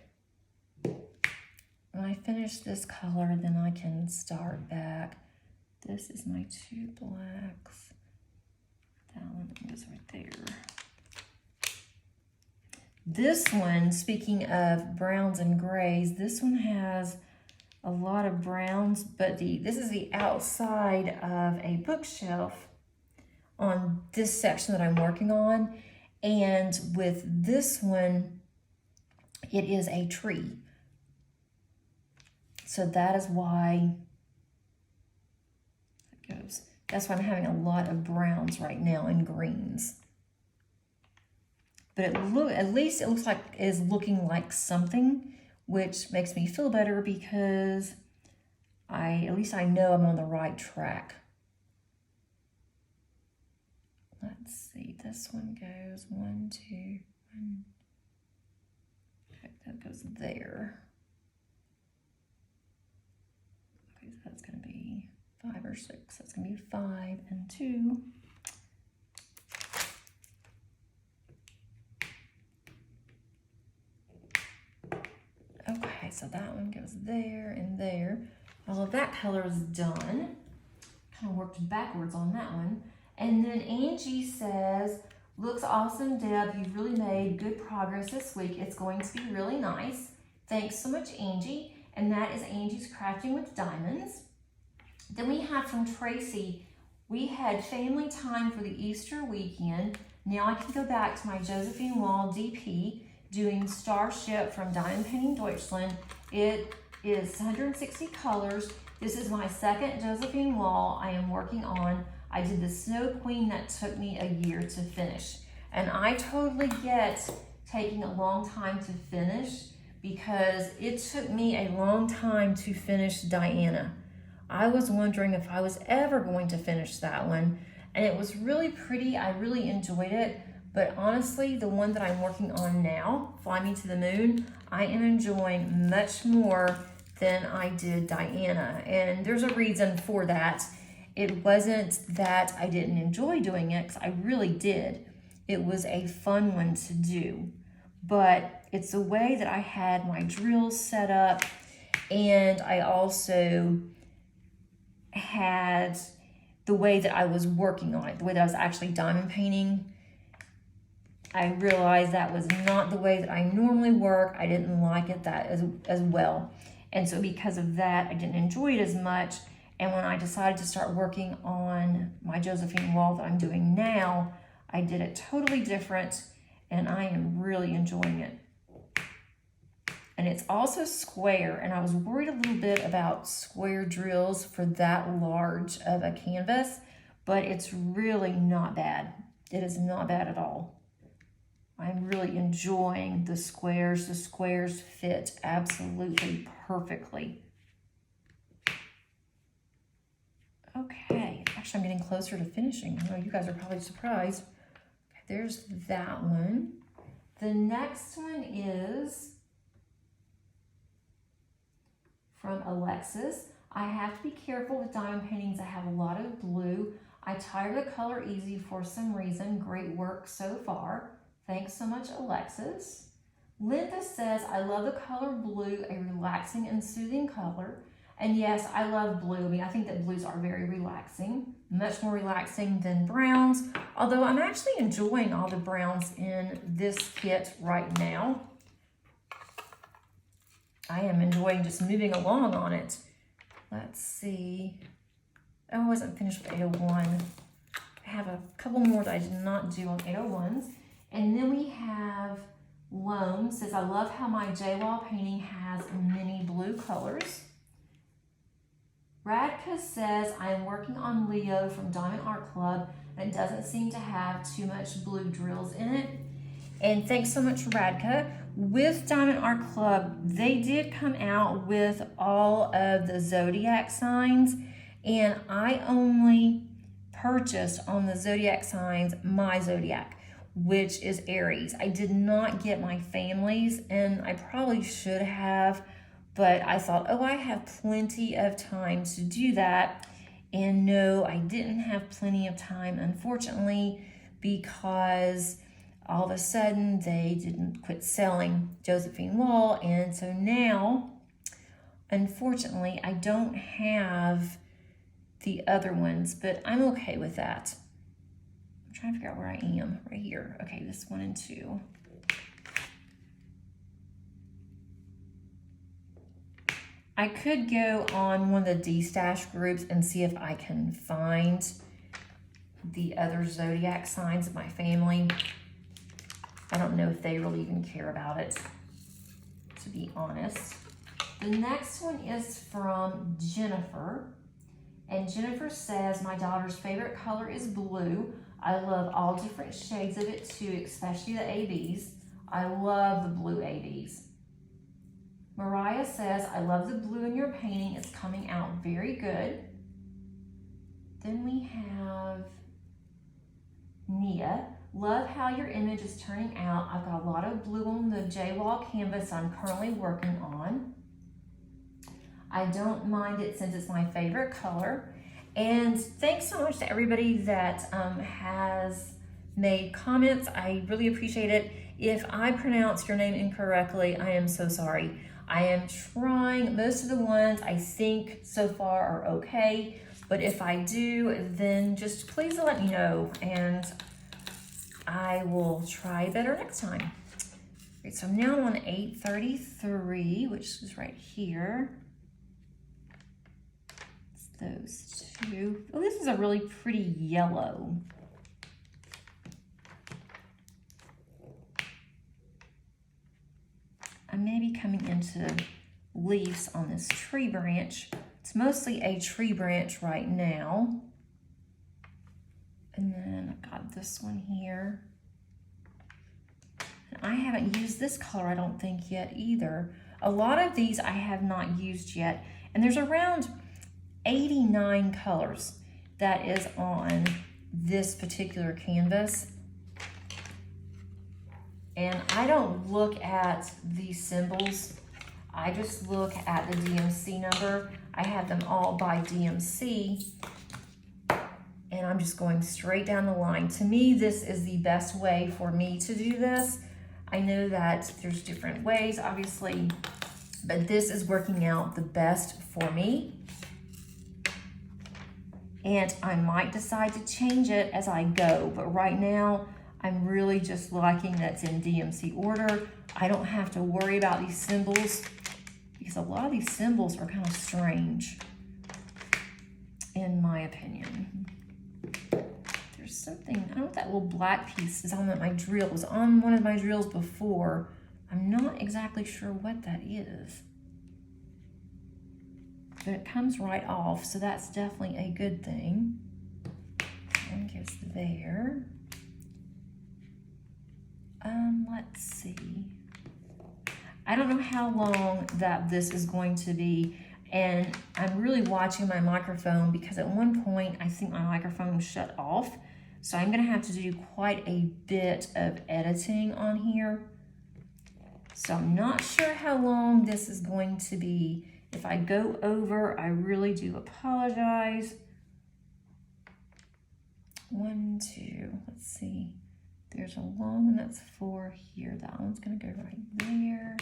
When I finish this color, then I can start back. This is my 2 blacks. That one goes right there. This one, speaking of browns and grays, this one has a lot of browns, but this is the outside of a bookshelf on this section that I'm working on. And with this one, it is a tree. So that is why it goes. That's why I'm having a lot of browns right now and greens. But at least it looks like it is looking like something, which makes me feel better because at least I know I'm on the right track. Let's see, this one goes 1, 2, 1. Okay, that goes there. Okay, so that's going to be 5 or 6. That's going to be 5 and 2. Okay, so that one goes there and there. All of that color is done. Kind of worked backwards on that one. And then Angie says, looks awesome, Deb. You've really made good progress this week. It's going to be really nice. Thanks so much, Angie. And that is Angie's Crafting with Diamonds. Then we have from Tracy, we had family time for the Easter weekend. Now I can go back to my Josephine Wall DP doing Starship from Diamond Painting Deutschland. It is 160 colors. This is my second Josephine Wall I am working on. I did the Snow Queen that took me a year to finish. And I totally get taking a long time to finish because it took me a long time to finish Diana. I was wondering if I was ever going to finish that one. And it was really pretty. I really enjoyed it. But honestly, the one that I'm working on now, Fly Me to the Moon, I am enjoying much more than I did Diana. And there's a reason for that. It wasn't that I didn't enjoy doing it, because I really did. It was a fun one to do. But it's the way that I had my drills set up, and I also had the way that I was working on it, the way that I was actually diamond painting. I realized that was not the way that I normally work. I didn't like it that as well. And so because of that, I didn't enjoy it as much. And when I decided to start working on my Josephine Wall that I'm doing now, I did it totally different, and I am really enjoying it. And it's also square, and I was worried a little bit about square drills for that large of a canvas, but it's really not bad. It is not bad at all. I'm really enjoying the squares. The squares fit absolutely perfectly. Okay, actually I'm getting closer to finishing. I know you guys are probably surprised. Okay, there's that one. The next one is from Alexis. I have to be careful with diamond paintings. I have a lot of blue. I tire the color easy for some reason. Great work so far. Thanks so much, Alexis. Linda says, I love the color blue, a relaxing and soothing color. And yes, I love blue. I mean, I think that blues are very relaxing, much more relaxing than browns. Although I'm actually enjoying all the browns in this kit right now. I am enjoying just moving along on it. Let's see. Oh, I wasn't finished with 801. I have a couple more that I did not do on 801s. And then we have Loam says, I love how my J-Wall painting has many blue colors. Radka says, I am working on Leo from Diamond Art Club and it doesn't seem to have too much blue drills in it. And thanks so much, Radka. With Diamond Art Club, they did come out with all of the zodiac signs, and I only purchased on the zodiac signs my zodiac, which is Aries. I did not get my families, and I probably should have, but I thought, oh, I have plenty of time to do that. And no, I didn't have plenty of time, unfortunately, because all of a sudden they didn't quit selling Josephine Wall. And so now, unfortunately, I don't have the other ones, but I'm okay with that. I'm trying to figure out where I am right here. Okay, this 1 and 2. I could go on one of the D-Stash groups and see if I can find the other zodiac signs of my family. I don't know if they really even care about it, to be honest. The next one is from Jennifer. And Jennifer says, my daughter's favorite color is blue. I love all different shades of it too, especially the ABs. I love the blue ABs. Mariah says, I love the blue in your painting. It's coming out very good. Then we have Nia. Love how your image is turning out. I've got a lot of blue on the J-Wall canvas I'm currently working on. I don't mind it since it's my favorite color. And thanks so much to everybody that has made comments. I really appreciate it. If I pronounce your name incorrectly, I am so sorry. I am trying. Most of the ones I think so far are okay. But if I do, then just please let me know. And I will try better next time. Great, so now I'm on 833, which is right here. It's those two. Oh, this is a really pretty yellow. I'm maybe coming into leaves on this tree branch. It's mostly a tree branch right now. And then I've got this one here. And I haven't used this color, I don't think, yet either. A lot of these I have not used yet. And there's around 89 colors that is on this particular canvas. And I don't look at these symbols. I just look at the DMC number. I have them all by DMC. And I'm just going straight down the line. To me, this is the best way for me to do this. I know that there's different ways, obviously, but this is working out the best for me. And I might decide to change it as I go, but right now, I'm really just liking that it's in DMC order. I don't have to worry about these symbols because a lot of these symbols are kind of strange, in my opinion. There's something, I don't know what that little black piece is on my drill. It was on one of my drills before. I'm not exactly sure what that is. But it comes right off, so that's definitely a good thing. One goes there. Let's see. I don't know how long that this is going to be, and I'm really watching my microphone because at one point I think my microphone shut off, So I'm gonna have to do quite a bit of editing on here. So I'm not sure how long this is going to be. If I go over, I really do apologize. 1, 2, let's see. There's a long one that's 4 here. That one's gonna go right there.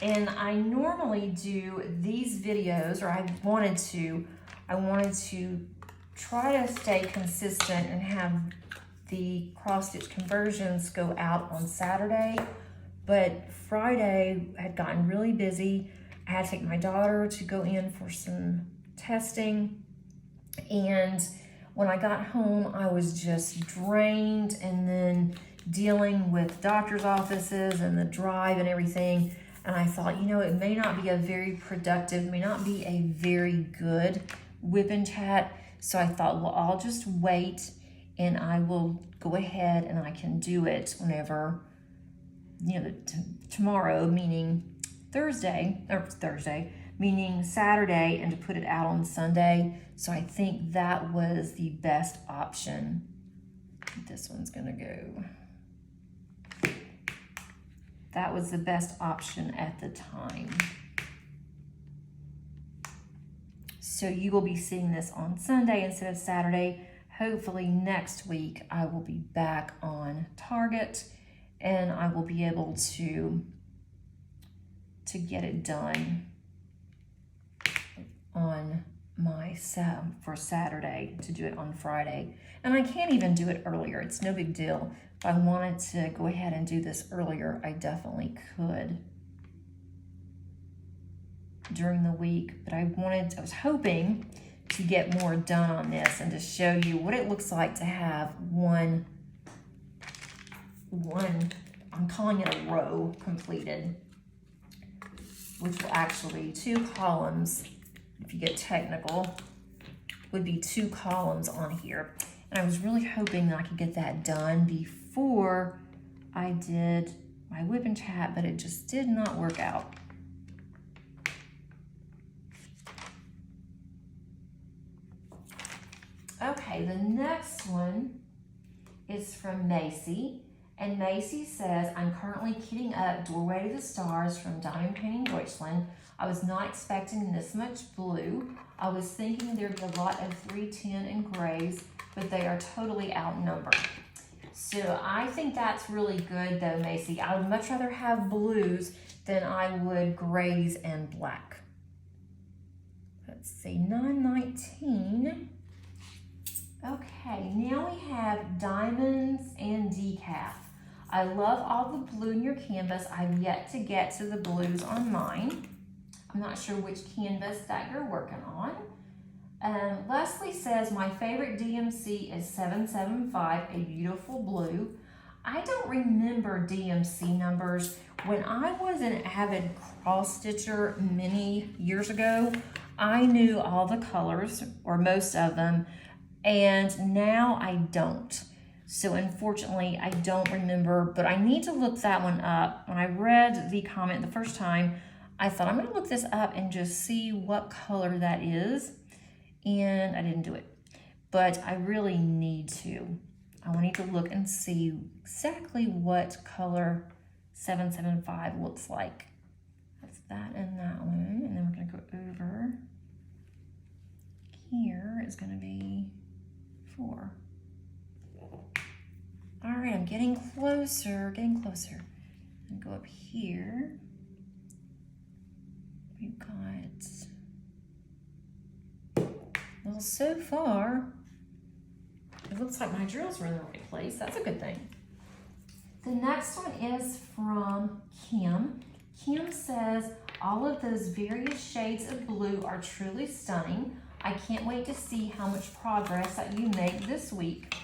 And I normally do these videos, or I wanted to try to stay consistent and have the cross stitch conversions go out on Saturday, but Friday had gotten really busy. I had to take my daughter to go in for some testing, and when I got home, I was just drained, and then dealing with doctor's offices and the drive and everything. And I thought, you know, it may not be a very productive, may not be a very good whip and chat. So I thought, well, I'll just wait and I will go ahead and I can do it whenever, you know, tomorrow, meaning Thursday, meaning Saturday, and to put it out on Sunday. So I think that was the best option. This one's gonna go. That was the best option at the time. So you will be seeing this on Sunday instead of Saturday. Hopefully next week I will be back on target and I will be able to get it done on my for Saturday, to do it on Friday. And I can't even do it earlier. It's no big deal. If I wanted to go ahead and do this earlier, I definitely could during the week. But I was hoping to get more done on this and to show you what it looks like to have one, I'm calling it a row completed, which will actually 2 columns, if you get technical, would be 2 columns on here. And I was really hoping that I could get that done before I did my whip and chat, but it just did not work out. Okay, the next one is from Macy. And Macy says, I'm currently kitting up Doorway to the Stars from Diamond Painting Deutschland. I was not expecting this much blue. I was thinking there'd be a lot of 310 and grays, but they are totally outnumbered. So I think that's really good though, Macy. I would much rather have blues than I would grays and black. Let's see, 919. Okay, now we have diamonds and decaf. I love all the blue in your canvas. I've yet to get to the blues on mine. I'm not sure which canvas that you're working on. Leslie says, my favorite DMC is 775, a beautiful blue. I don't remember DMC numbers. When I was an avid cross stitcher many years ago, I knew all the colors, or most of them, and now I don't. So unfortunately, I don't remember, but I need to look that one up. When I read the comment the first time, I thought I'm gonna look this up and just see what color that is. And I didn't do it, but I really need to. I need to look and see exactly what color 775 looks like. That's that and that one. And then we're gonna go over. Here is gonna be 4. All right, I'm getting closer, And go up here. We've got, well, so far, it looks like my drills are in the right place. That's a good thing. The next one is from Kim. Kim says, all of those various shades of blue are truly stunning. I can't wait to see how much progress that you make this week.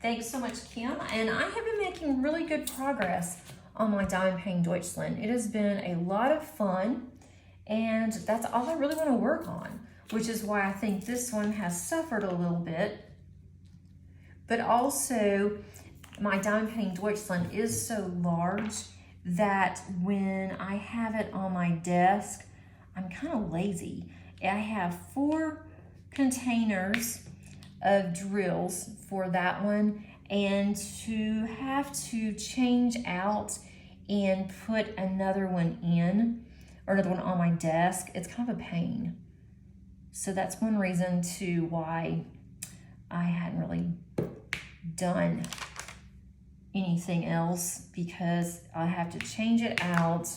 Thanks so much, Kim. And I have been making really good progress on my Diamond Painting Deutschland. It has been a lot of fun, and that's all I really want to work on, which is why I think this one has suffered a little bit. But also, my Diamond Painting Deutschland is so large that when I have it on my desk, I'm kind of lazy. I have 4 containers of drills for that one, and to have to change out and put another one in, or another one on my desk, it's kind of a pain. So that's one reason too why I hadn't really done anything else, because I have to change it out.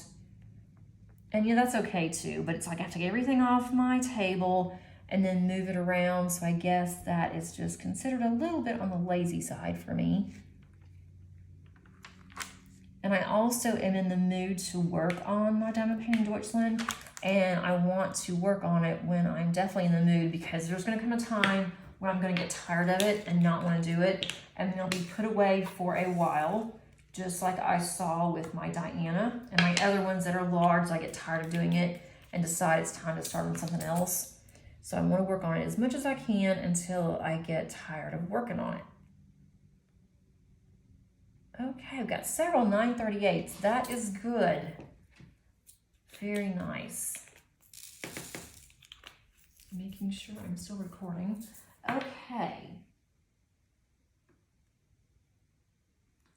And yeah, that's okay too, but it's like I have to get everything off my table and then move it around. So I guess that is just considered a little bit on the lazy side for me. And I also am in the mood to work on my diamond painting Deutschland, and I want to work on it when I'm definitely in the mood, because there's gonna come a time when I'm gonna get tired of it and not wanna do it, and then it'll be put away for a while, just like I saw with my Diana and my other ones that are large. I get tired of doing it and decide it's time to start on something else. So I wanna work on it as much as I can until I get tired of working on it. Okay, I've got several 938s. That is good. Very nice. Making sure I'm still recording. Okay.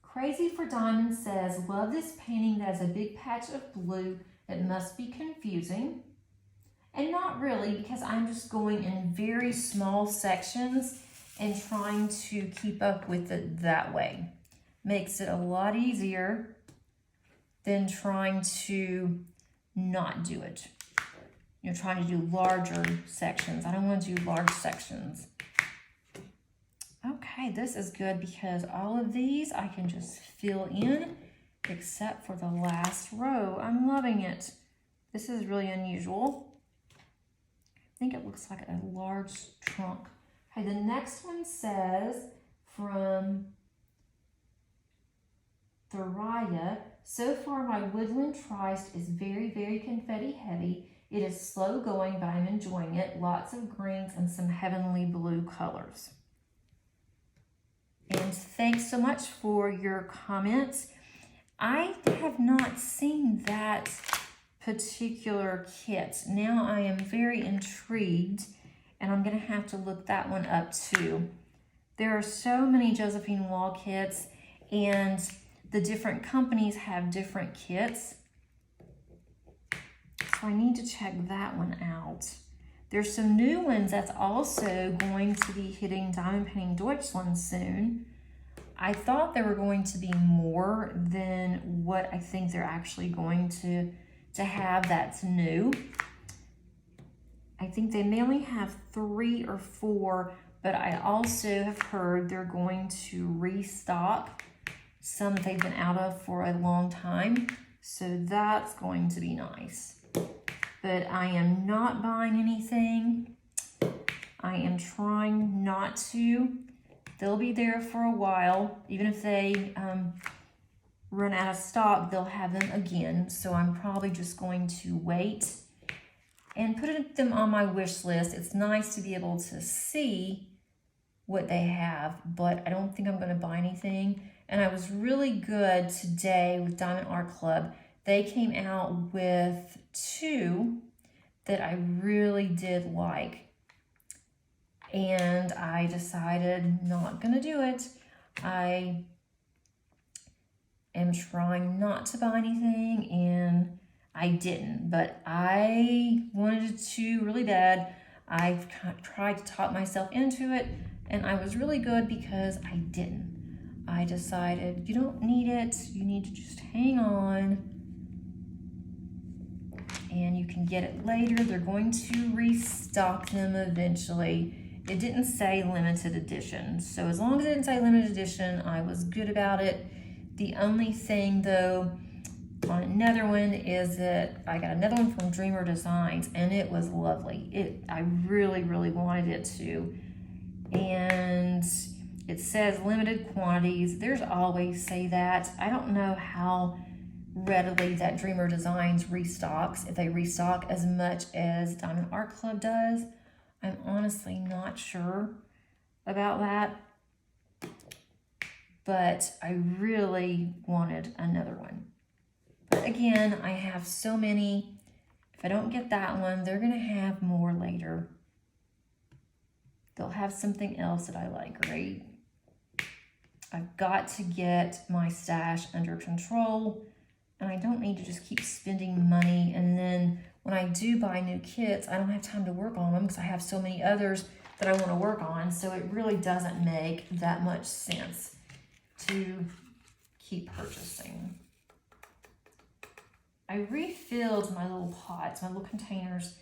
Crazy for Diamond says, love this painting that has a big patch of blue that must be confusing. And not really, because I'm just going in very small sections and trying to keep up with it that way. Makes it a lot easier than trying to not do it. You're trying to do larger sections. I don't want to do large sections. Okay, this is good because all of these I can just fill in except for the last row. I'm loving it. This is really unusual. I think it looks like a large trunk. Okay, the next one says from Thoraya, so far my woodland tryst is very, very confetti heavy. It is slow going, but I'm enjoying it. Lots of greens and some heavenly blue colors. And thanks so much for your comments. I have not seen that particular kit. Now I am very intrigued, and I'm gonna have to look that one up too. There are so many Josephine Wall kits, and the different companies have different kits. So I need to check that one out. There's some new ones that's also going to be hitting Diamond Painting Deutschland soon. I thought there were going to be more than what I think they're actually going to have that's new. I think they may only have 3 or 4, but I also have heard they're going to restock some that they've been out of for a long time. So that's going to be nice. But I am not buying anything. I am trying not to. They'll be there for a while. Even if they run out of stock, they'll have them again. So I'm probably just going to wait and put them on my wish list. It's nice to be able to see what they have, but I don't think I'm going to buy anything. And I was really good today with Diamond Art Club. They came out with 2 that I really did like. And I decided not gonna do it. I am trying not to buy anything, and I didn't, but I wanted to really bad. I've tried to talk myself into it, and I was really good because I didn't. I decided you don't need it. You need to just hang on, and you can get it later. They're going to restock them eventually. It didn't say limited edition, so as long as it didn't say limited edition, I was good about it. The only thing though on another one is that I got another one from Dreamer Designs, and it was lovely. I really, really wanted it to. And it says limited quantities. There's always say that. I don't know how readily that Dreamer Designs restocks, if they restock as much as Diamond Art Club does. I'm honestly not sure about that, but I really wanted another one. But again, I have so many. If I don't get that one, they're gonna have more later. they'll have something else that I like, right? I've got to get my stash under control, and I don't need to just keep spending money. And then when I do buy new kits, I don't have time to work on them because I have so many others that I want to work on. So it really doesn't make that much sense to keep purchasing. I refilled my little pots, my little containers,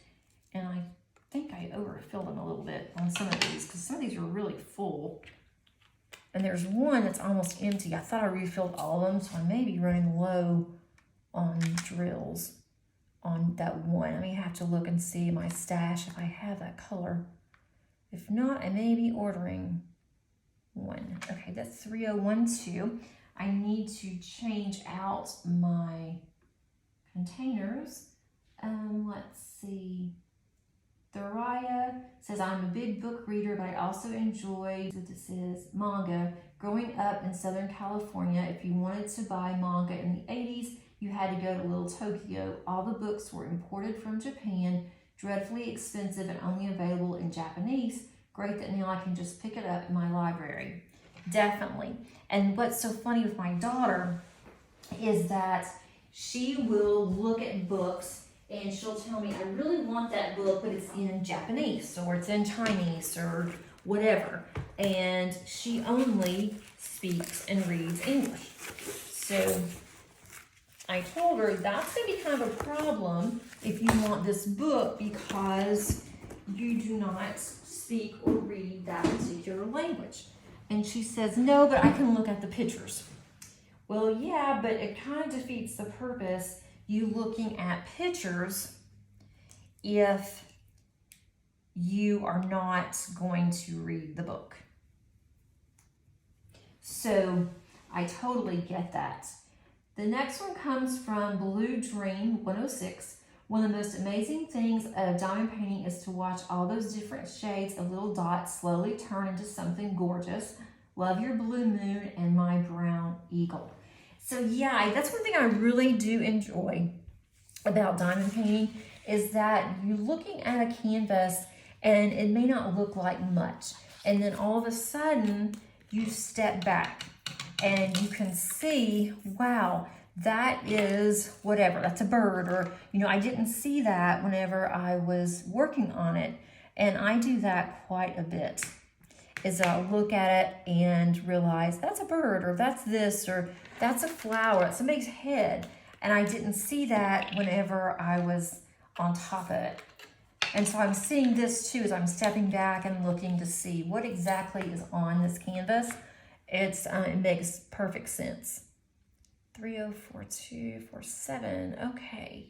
and I think I overfilled them a little bit on some of these because some of these are really full. And there's one that's almost empty. I thought I refilled all of them, so I may be running low on drills on that one. I may have to look and see my stash if I have that color. If not, I may be ordering one. Okay, that's 3012. I need to change out my containers. Let's see. Thoraya says, I'm a big book reader, but I also enjoy, this is manga. Growing up in Southern California, if you wanted to buy manga in the 80s, you had to go to Little Tokyo. All the books were imported from Japan, dreadfully expensive and only available in Japanese. Great that now I can just pick it up in my library. Definitely. And what's so funny with my daughter is that she will look at books and she'll tell me, I really want that book, but it's in Japanese or it's in Chinese or whatever. And she only speaks and reads English. So I told her that's going to be kind of a problem if you want this book because you do not speak or read that particular language. And she says, no, but I can look at the pictures. Well, yeah, but it kind of defeats the purpose you looking at pictures if you are not going to read the book. So I totally get that. The next one comes from Blue Dream 106. One of the most amazing things of diamond painting is to watch all those different shades of little dots slowly turn into something gorgeous. Love your blue moon and my brown eagle. So yeah, that's one thing I really do enjoy about diamond painting is that you're looking at a canvas and it may not look like much. And then all of a sudden you step back and you can see, wow, that is whatever, that's a bird, or, you know, I didn't see that whenever I was working on it. And I do that quite a bit, is I'll look at it and realize that's a bird, or that's this, or that's a flower, it's somebody's head. And I didn't see that whenever I was on top of it. And so I'm seeing this too as I'm stepping back and looking to see what exactly is on this canvas. It makes perfect sense. 304247, okay.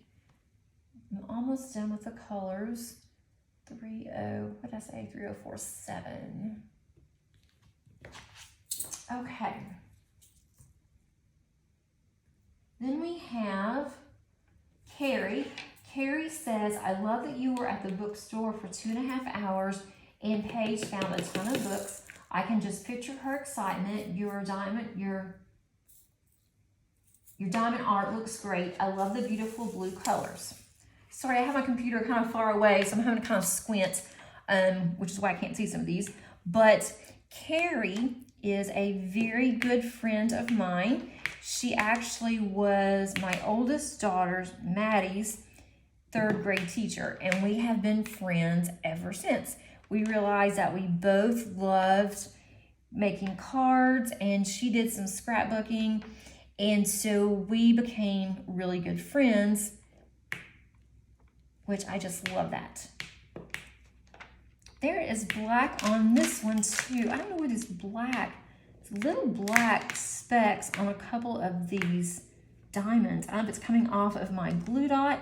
I'm almost done with the colors. 3047. Okay. Then we have Carrie. Carrie says, I love that you were at the bookstore for 2.5 hours and Paige found a ton of books. I can just picture her excitement. Your diamond art looks great. I love the beautiful blue colors. Sorry, I have my computer kind of far away, so I'm having to kind of squint, which is why I can't see some of these. But Carrie is a very good friend of mine. She actually was my oldest daughter's, Maddie's, 3rd grade teacher, and we have been friends ever since. We realized that we both loved making cards, and she did some scrapbooking, and so we became really good friends, which I just love that. There is black on this one too. I don't know what is black. It's little black specks on a couple of these diamonds. I don't know if it's coming off of my glue dot,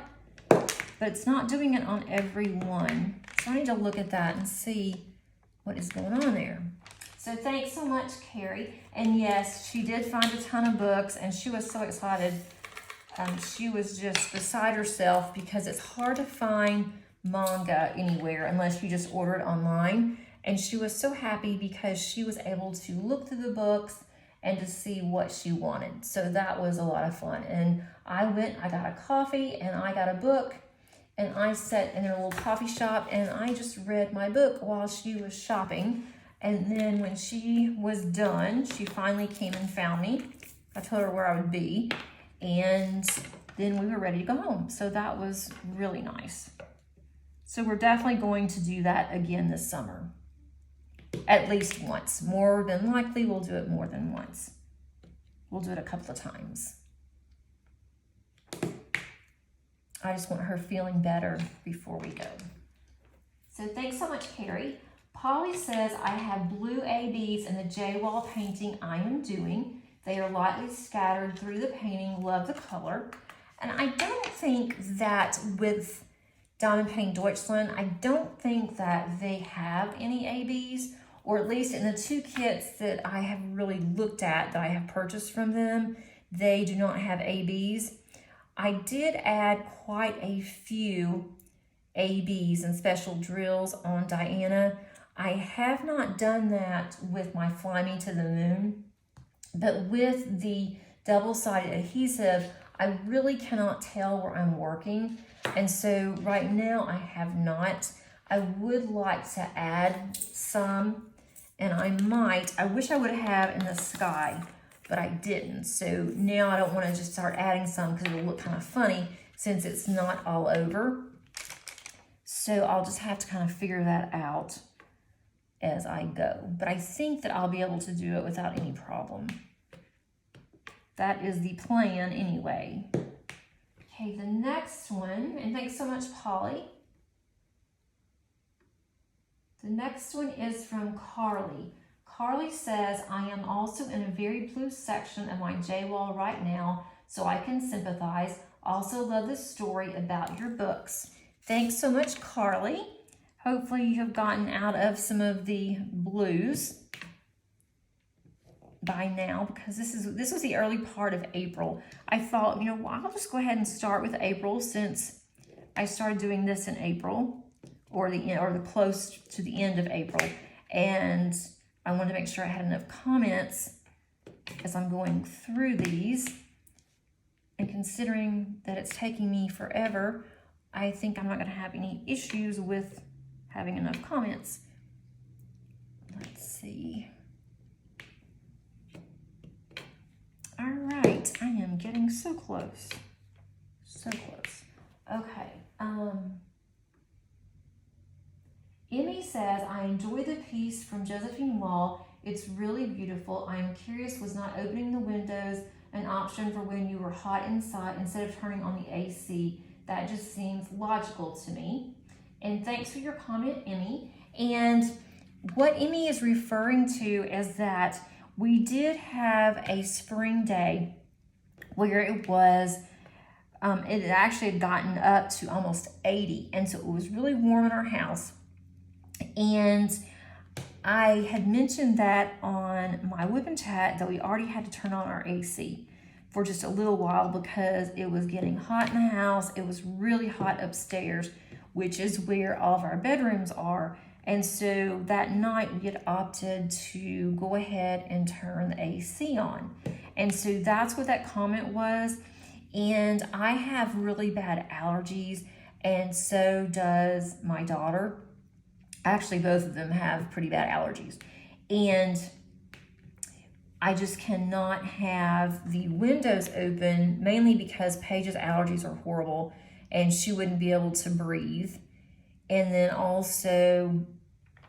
but it's not doing it on every one. So I need to look at that and see what is going on there. So thanks so much, Carrie. And yes, she did find a ton of books, and she was so excited. She was just beside herself because it's hard to find manga anywhere unless you just order it online. And she was so happy because she was able to look through the books and to see what she wanted. So that was a lot of fun. And I went, I got a coffee, and I got a book, and I sat in their little coffee shop and I just read my book while she was shopping. And then when she was done, she finally came and found me. I told her where I would be, and then we were ready to go home. So that was really nice. So we're definitely going to do that again this summer. At least once. More than likely, we'll do it more than once. We'll do it a couple of times. I just want her feeling better before we go. So thanks so much, Carrie. Polly says, I have blue ABs in the J-wall painting I am doing. They are lightly scattered through the painting. Love the color. And I don't think that with Diamond Painting Deutschland, I don't think that they have any ABs, or at least in the 2 kits that I have really looked at that I have purchased from them, they do not have ABs. I did add quite a few ABs and special drills on Diana. I have not done that with my Fly Me to the Moon, but with the double-sided adhesive, I really cannot tell where I'm working. And so right now I have not. I would like to add some, and I wish I would have in the sky, but I didn't. So now I don't want to just start adding some because it'll look kind of funny since it's not all over. So I'll just have to kind of figure that out as I go. But I think that I'll be able to do it without any problem. That is the plan anyway. Okay, the next one, and thanks so much, Polly. The next one is from Carly. Carly says, I am also in a very blue section of my J-wall right now, so I can sympathize. Also love the story about your books. Thanks so much, Carly. Hopefully you have gotten out of some of the blues by now, because this was the early part of April. I thought, well, I'll just go ahead and start with April since I started doing this in April, or the close to the end of April, and I wanted to make sure I had enough comments as I'm going through these. And considering that it's taking me forever, I think I'm not going to have any issues with having enough comments. Let's see. All right, I am getting so close. So close. Okay. Emmy says, I enjoy the piece from Josephine Wall. It's really beautiful. I am curious, was not opening the windows an option for when you were hot inside instead of turning on the AC? That just seems logical to me. And thanks for your comment, Emmy. And what Emmy is referring to is that we did have a spring day where it was, it actually had gotten up to almost 80. And so it was really warm in our house. And I had mentioned that on my whip and chat that we already had to turn on our AC for just a little while because it was getting hot in the house. It was really hot upstairs, which is where all of our bedrooms are. And so that night we had opted to go ahead and turn the AC on. And so that's what that comment was. And I have really bad allergies, and so does my daughter. Actually, both of them have pretty bad allergies. And I just cannot have the windows open, mainly because Paige's allergies are horrible and she wouldn't be able to breathe. And then also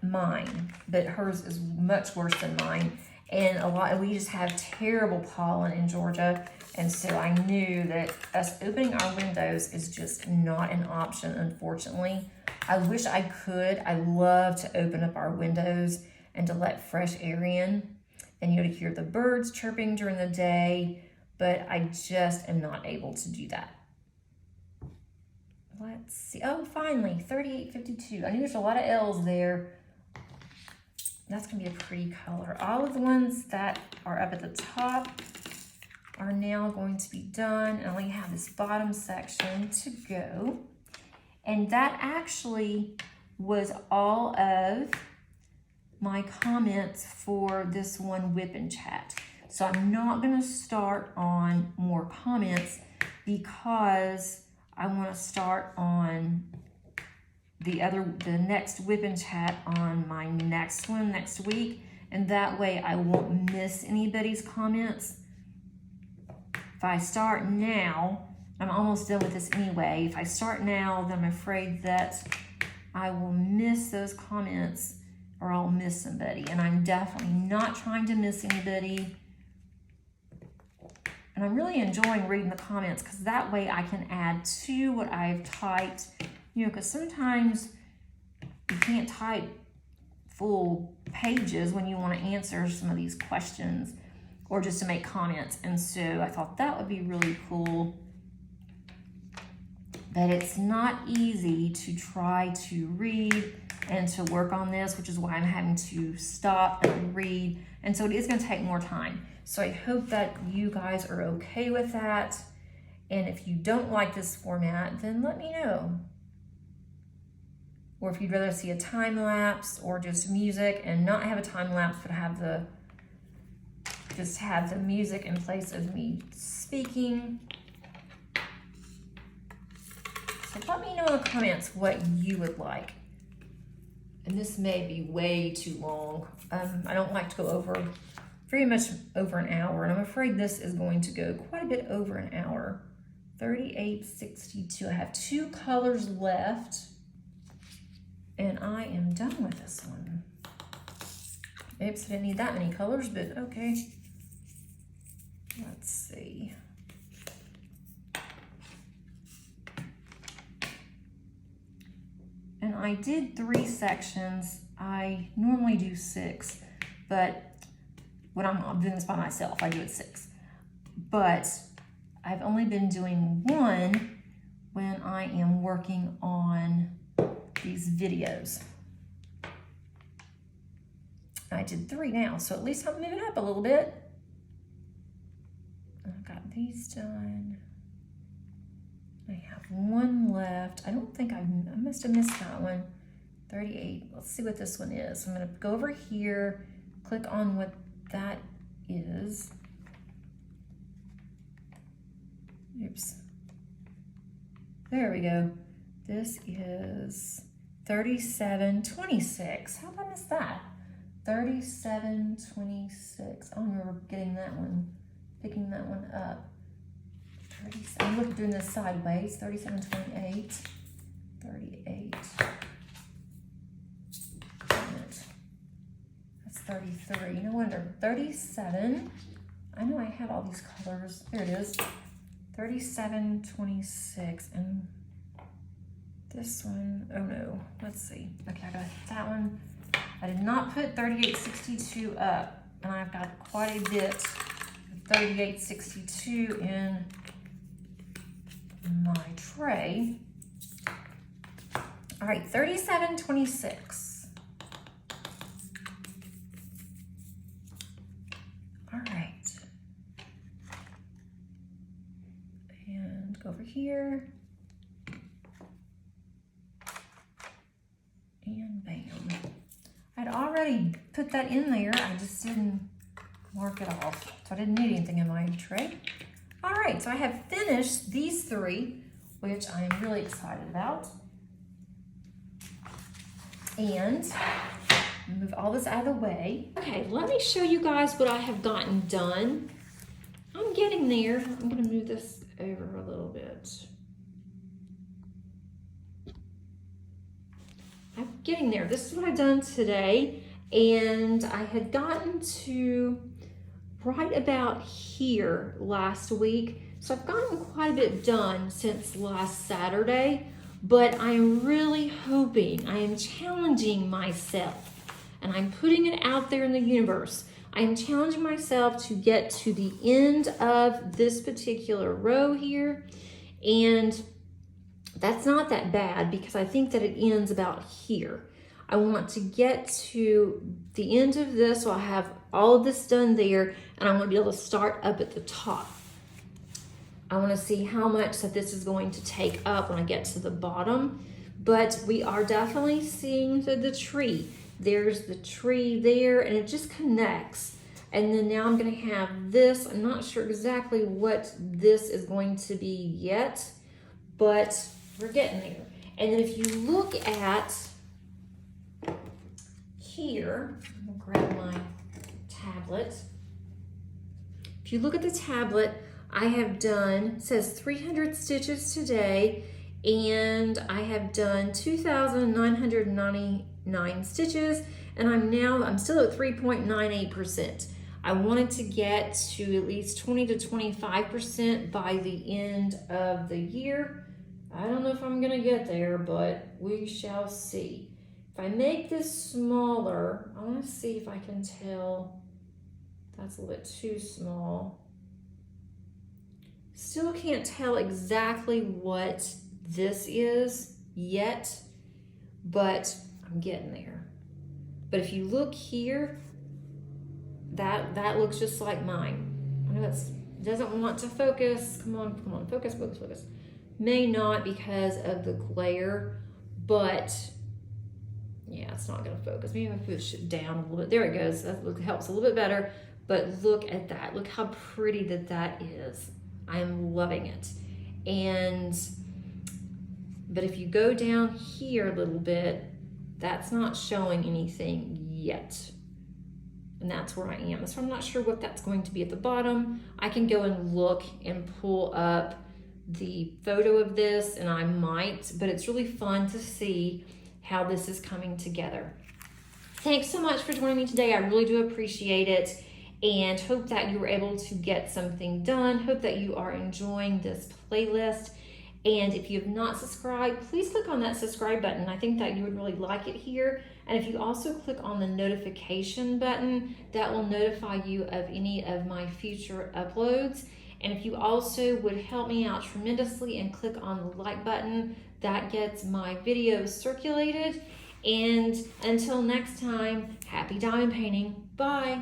mine, but hers is much worse than mine. And we just have terrible pollen in Georgia. And so I knew that us opening our windows is just not an option, unfortunately. I wish I could. I love to open up our windows and to let fresh air in. And to hear the birds chirping during the day, but I just am not able to do that. Let's see. Oh, finally, 3852. I knew there's a lot of L's there. That's going to be a pretty color. All of the ones that are up at the top are now going to be done. I only have this bottom section to go. And that actually was all of my comments for this one whip and chat. So I'm not going to start on more comments because I want to start on the next whip and chat on my next one next week, and that way I won't miss anybody's comments. If I start now, I'm almost done with this anyway. If I start now, then I'm afraid that I will miss those comments or I'll miss somebody, and I'm definitely not trying to miss anybody. And I'm really enjoying reading the comments because that way I can add to what I've typed, you know, because sometimes you can't type full pages when you want to answer some of these questions or just to make comments. And so I thought that would be really cool. But it's not easy to try to read and to work on this, which is why I'm having to stop and read. And so it is going to take more time. So I hope that you guys are okay with that. And if you don't like this format, then let me know. Or if you'd rather see a time lapse or just music and not have a time lapse, but have just have the music in place of me speaking. So let me know in the comments what you would like. And this may be way too long. I don't like to go over very much over an hour, and I'm afraid this is going to go quite a bit over an hour. 38.62. I have 2 colors left, and I am done with this one. Oops, I didn't need that many colors, but okay. Let's see. And I did 3 sections. I normally do 6, but when I'm doing this by myself, I do it 6. But I've only been doing 1 when I am working on these videos. I did 3 now, so at least I'm moving up a little bit. I've got these done. I have 1 left. I don't think I must have missed that one. 38. Let's see what this one is. I'm going to go over here, click on what that is. Oops. There we go. This is 37.26. How did I miss that? 37.26. I remember getting that one, picking that one up. I'm looking doing this sideways. 37.28. 38. That's 33. No wonder. 37. I know I have all these colors. There it is. 37.26. And this one, oh no. Let's see. Okay, I got that one. I did not put 38.62 up, and I've got quite a bit of 38.62 in my tray. All right, 37.26. All right. And go over here. And bam. I'd already put that in there. I just didn't mark it off. So I didn't need anything in my tray. All right, so I have finished these 3, which I am really excited about. And move all this out of the way. Okay, let me show you guys what I have gotten done. I'm getting there. I'm gonna move this over a little bit. I'm getting there. This is what I've done today. And I had gotten to right about here last week. So I've gotten quite a bit done since last Saturday, but I'm really hoping, I am challenging myself, and I'm putting it out there in the universe. I am challenging myself to get to the end of this particular row here, and that's not that bad because I think that it ends about here. I want to get to the end of this, so I have all of this done there, and I want to be able to start up at the top. I want to see how much that this is going to take up when I get to the bottom, but we are definitely seeing the tree. There's the tree there, and it just connects. And then now I'm going to have this. I'm not sure exactly what this is going to be yet, but we're getting there. And then if you look at here, I'm gonna grab my tablet. If you look at the tablet, I have done, it says 300 stitches today, and I have done 2,999 stitches, and I'm still at 3.98%. I wanted to get to at least 20 to 25% by the end of the year. I don't know if I'm gonna get there, but we shall see. If I make this smaller, I wanna see if I can tell. That's a little bit too small. Still can't tell exactly what this is yet, but I'm getting there. But if you look here, that looks just like mine. I know it doesn't want to focus. Come on, focus, focus, focus. May not because of the glare, but yeah, it's not gonna focus. Maybe if I push it down a little bit. There it goes. That helps a little bit better. But look at that. Look how pretty that is. I'm loving it. But if you go down here a little bit, that's not showing anything yet. And that's where I am. So I'm not sure what that's going to be at the bottom. I can go and look and pull up the photo of this, and I might, but it's really fun to see how this is coming together. Thanks so much for joining me today. I really do appreciate it, and hope that you were able to get something done. Hope that you are enjoying this playlist. And if you have not subscribed, please click on that subscribe button. I think that you would really like it here. And if you also click on the notification button, that will notify you of any of my future uploads. And if you also would help me out tremendously and click on the like button, that gets my videos circulated. And until next time, happy diamond painting. Bye.